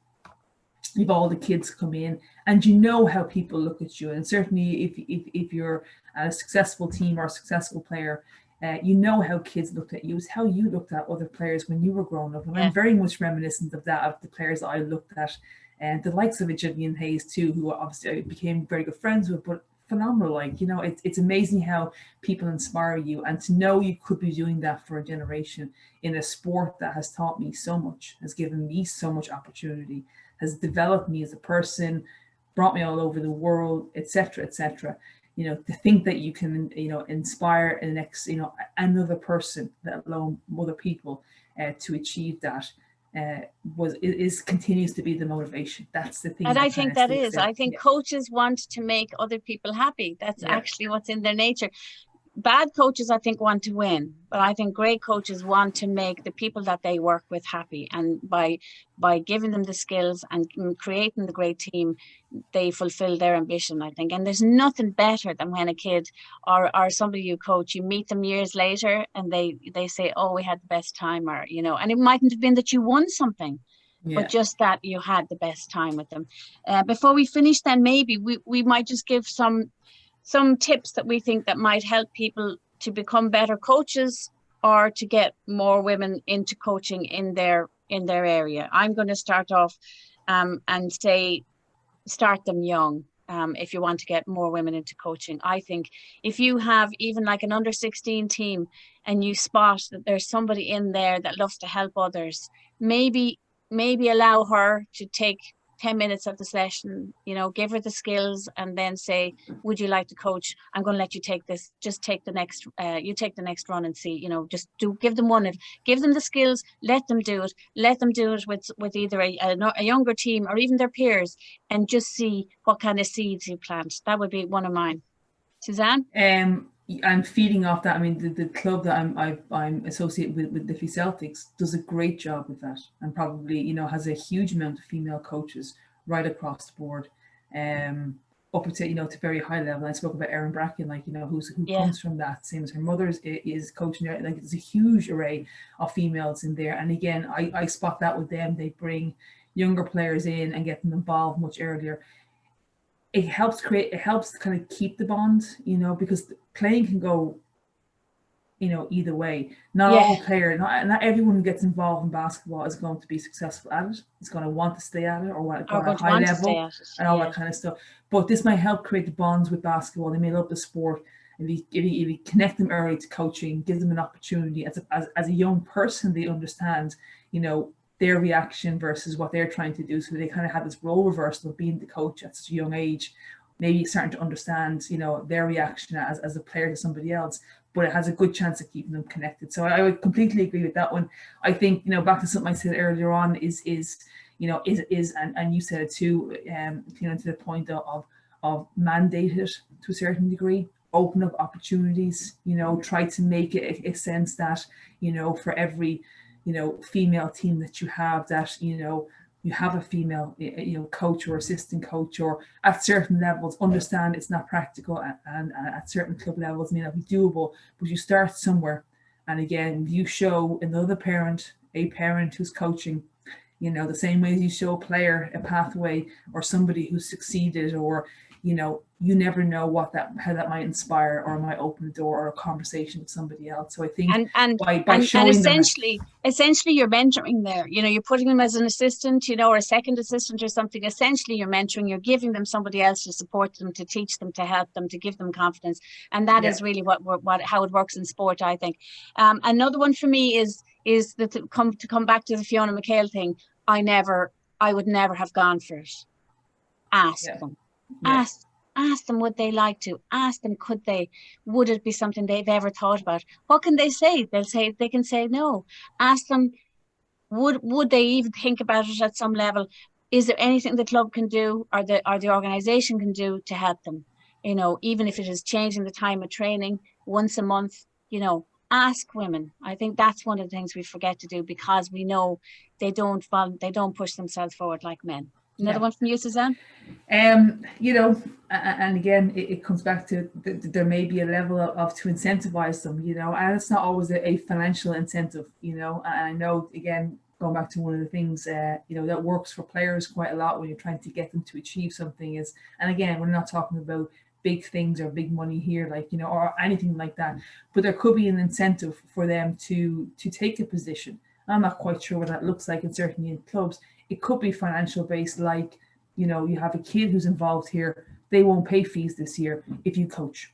you've all the kids come in, and how people look at you. And certainly if you're a successful team or a successful player, how kids looked at you is how you looked at other players when you were growing up. And I'm very much reminiscent of that, of the players I looked at, and the likes of Gillian Hayes too, who obviously I became very good friends with, but phenomenal. It's amazing how people inspire you, and to know you could be doing that for a generation in a sport that has taught me so much, has given me so much opportunity, has developed me as a person, brought me all over the world, etc., etc. To think that you can, inspire the next, another person, let alone other people, to achieve that, continues to be the motivation. That's the thing. And I think that is. I think coaches want to make other people happy. That's actually what's in their nature. Bad coaches, I think, want to win, but I think great coaches want to make the people that they work with happy. And by giving them the skills and creating the great team, they fulfill their ambition, I think. And there's nothing better than when a kid or somebody you coach, you meet them years later and they say, oh, we had the best time, or, and it mightn't have been that you won something, but just that you had the best time with them. Before we finish, then maybe we might just give some tips that we think that might help people to become better coaches, or to get more women into coaching in their area. I'm going to start off and say, start them young. if you want to get more women into coaching. I think if you have even like an under 16 team and you spot that there's somebody in there that loves to help others, maybe allow her to take 10 minutes of the session, you know, give her the skills and then say, would you like to coach? I'm going to let you take this, just take the next, you take the next run and see, you know, just give them give them the skills, let them do it with either a younger team or even their peers, and just see what kind of seeds you plant. That would be one of mine. Suzanne? I'm feeding off that. I mean, the club that I'm associated with Liffey Celtics does a great job with that, and probably, you know, has a huge amount of female coaches right across the board, up to, you know, to very high level. I spoke about Erin Bracken, like, you know, who comes from that, same as her mother is coaching there. Like, there's a huge array of females in there, and again, I spot that with them. They bring younger players in and get them involved much earlier. It helps kind of keep the bond, you know, because playing can go, you know, either way. Not all players, not everyone who gets involved in basketball is going to be successful at it. It's going to want to stay at it or want to go at a high level and all that kind of stuff. But this might help create the bonds with basketball. They may love the sport. If you connect them early to coaching, give them an opportunity as a young person, they understand, you know, their reaction versus what they're trying to do. So they kind of have this role reversal of being the coach at such a young age, maybe starting to understand, you know, their reaction as a player to somebody else, but it has a good chance of keeping them connected. So I would completely agree with that one. I think, you know, back to something I said earlier on is you know, and you said it too, you know, to the point of mandate it to a certain degree, open up opportunities, you know, try to make it a sense that, you know, for every, you know, female team that you have, that, you know, you have a female, you know, coach or assistant coach, or at certain levels, understand it's not practical, and at certain club levels may not be doable, but you start somewhere. And again, you show another parent, a parent who's coaching, you know, the same way as you show a player a pathway or somebody who's succeeded, or, you know, you never know how that might inspire or might open a door or a conversation with somebody else. So I think by showing essentially you're mentoring there. You know, you're putting them as an assistant, you know, or a second assistant or something. Essentially you're mentoring, you're giving them somebody else to support them, to teach them, to help them, to give them confidence. And that is really how it works in sport, I think. Another one for me is that to come back to the Fiona McHale thing, I would never have gone for it. Ask them. Ask them, would they like to? Ask them, would it be something they've ever thought about? What can they say? They can say no. Ask them, would they even think about it at some level? Is there anything the club can do or the organization can do to help them? You know, even if it is changing the time of training once a month, you know, ask women. I think that's one of the things we forget to do, because we know they don't push themselves forward like men. Another one from you, Suzanne? You know, and again, it comes back to there may be a level of to incentivize them, you know, and it's not always a financial incentive, you know. And I know, again, going back to one of the things, you know, that works for players quite a lot when you're trying to get them to achieve something is, and again, we're not talking about big things or big money here, like, you know, or anything like that, but there could be an incentive for them to take a position. I'm not quite sure what that looks like, and certainly in clubs it could be financial based, like, you know, you have a kid who's involved here, they won't pay fees this year if you coach,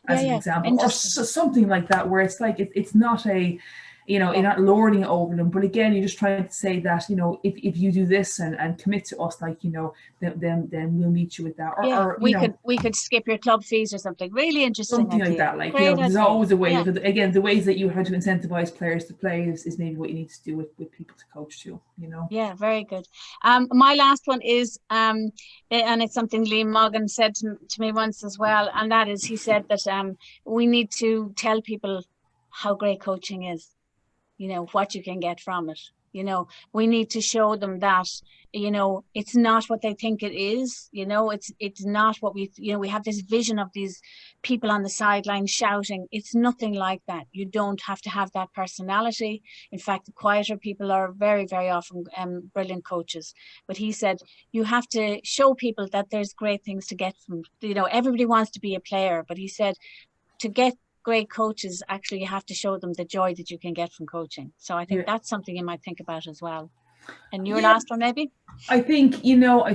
as an example, or something like that, where it's like it's not a, you know, you're not lording it over them, but again, you're just trying to say that, you know, if you do this and commit to us, like, you know, then we'll meet you with that. Or we could skip your club fees or something. Really interesting. Something like that. Like, you know, there's always a way. Again, the ways that you have to incentivize players to play is maybe what you need to do with people to coach too, you know. Yeah, very good. My last one is, and it's something Liam Morgan said to me once as well, and that is, he said that we need to tell people how great coaching is. You know, what you can get from it. You know, we need to show them that, you know, it's not what they think it is. You know, it's not what we have this vision of these people on the sideline shouting. It's nothing like that. You don't have to have that personality. In fact, the quieter people are very, very often brilliant coaches. But he said, you have to show people that there's great things to get from, you know, everybody wants to be a player, but he said, to get great coaches, actually you have to show them the joy that you can get from coaching. So I think that's something you might think about as well. And your Yeah. last one, maybe? I think, I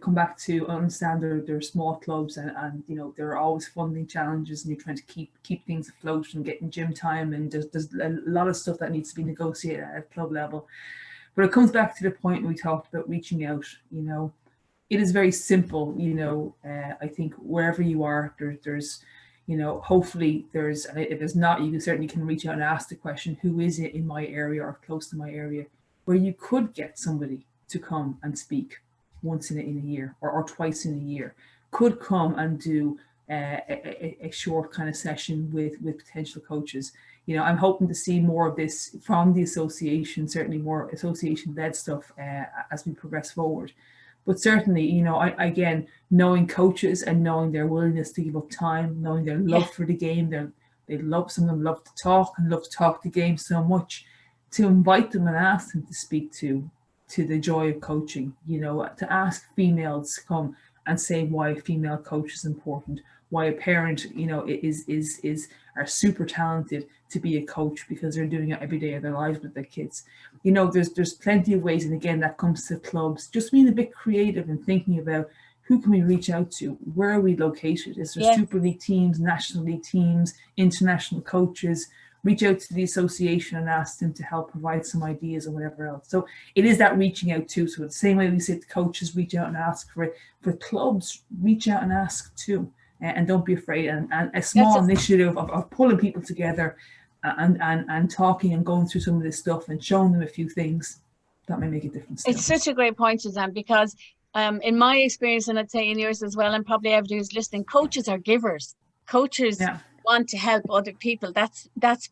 come back to understand there are small clubs and there are always funding challenges, and you're trying to keep things afloat and getting gym time, and there's a lot of stuff that needs to be negotiated at club level. But it comes back to the point we talked about reaching out. It is very simple. I think wherever you are, there's hopefully there's, and if there's not, you certainly can reach out and ask the question, who is it in my area or close to my area, where you could get somebody to come and speak once in a year or twice in a year, could come and do a short kind of session with potential coaches. I'm hoping to see more of this from the association, certainly more association-led stuff as we progress forward. But certainly, again, knowing coaches and knowing their willingness to give up time, knowing their love for the game, some of them love to talk and love to talk the game so much, to invite them and ask them to speak to the joy of coaching, to ask females to come and say why a female coach is important, why a parent, are super talented to be a coach because they're doing it every day of their lives with their kids. There's plenty of ways, and again, that comes to clubs, just being a bit creative and thinking about who can we reach out to, where are we located, is there Super League teams, National League teams, international coaches, reach out to the association and ask them to help provide some ideas or whatever else. So it is that reaching out too. So the same way we say to coaches, reach out and ask for it, for clubs, reach out and ask too. And don't be afraid. And a small initiative of pulling people together and talking and going through some of this stuff and showing them a few things, that may make a difference. It's such a great point, Suzanne, because in my experience, and I'd say in yours as well, and probably everybody who's listening, coaches are givers. Coaches want to help other people. That's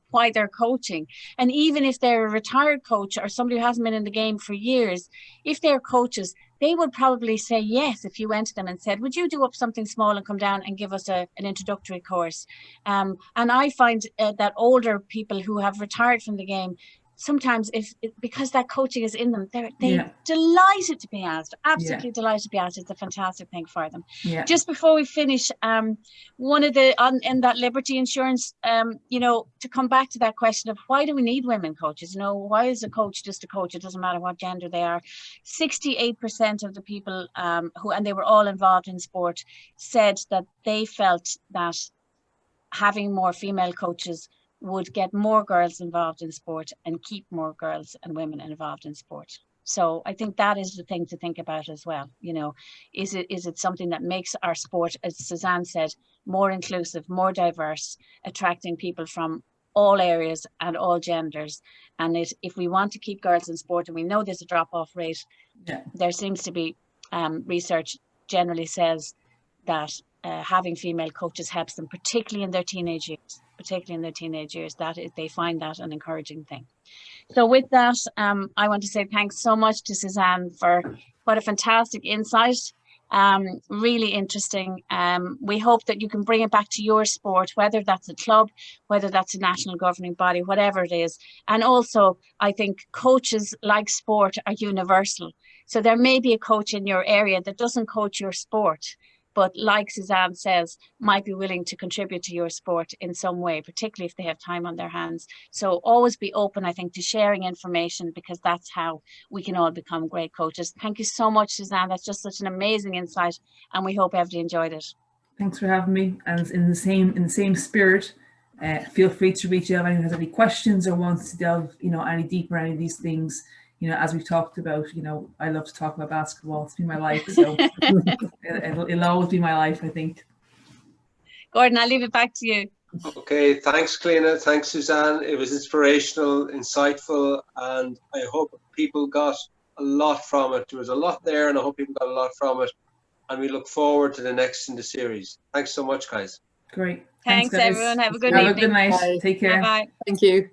why they're coaching. And even if they're a retired coach or somebody who hasn't been in the game for years, if they're coaches, they would probably say yes if you went to them and said, would you do up something small and come down and give us an introductory course? And I find that older people who have retired from the game, sometimes because that coaching is in them, they're delighted to be asked, absolutely delighted to be asked. It's a fantastic thing for them. Just before we finish, one of the in that Liberty Insurance, to come back to that question of why do we need women coaches? Why is a coach just a coach? It doesn't matter what gender they are. 68% of the people and they were all involved in sport, said that they felt that having more female coaches would get more girls involved in sport and keep more girls and women involved in sport. So I think that is the thing to think about as well. Is it something that makes our sport, as Suzanne said, more inclusive, more diverse, attracting people from all areas and all genders? And if we want to keep girls in sport, and we know there's a drop-off rate, there seems to be research generally says that having female coaches helps them, particularly in their teenage years, that they find that an encouraging thing. So with that, I want to say thanks so much to Suzanne for what a fantastic insight. Really interesting. We hope that you can bring it back to your sport, whether that's a club, whether that's a national governing body, whatever it is. And also, I think coaches, like sport, are universal. So there may be a coach in your area that doesn't coach your sport, but like Suzanne says, might be willing to contribute to your sport in some way, particularly if they have time on their hands. So always be open, I think, to sharing information, because that's how we can all become great coaches. Thank you so much, Suzanne. That's just such an amazing insight, and we hope everybody enjoyed it. Thanks for having me. And in the same spirit, feel free to reach out if anyone has any questions or wants to delve, any deeper any of these things. As we've talked about, I love to talk about basketball. It's been my life, so it'll always be my life, I think. Gordon, I'll leave it back to you. Okay, thanks, Cliona. Thanks, Suzanne. It was inspirational, insightful, and I hope people got a lot from it. There was a lot there, and I hope people got a lot from it. And we look forward to the next in the series. Thanks so much, guys. Great. Thanks guys. everyone. Have a good evening. Have a good night. Bye. Take care. Bye-bye. Thank you.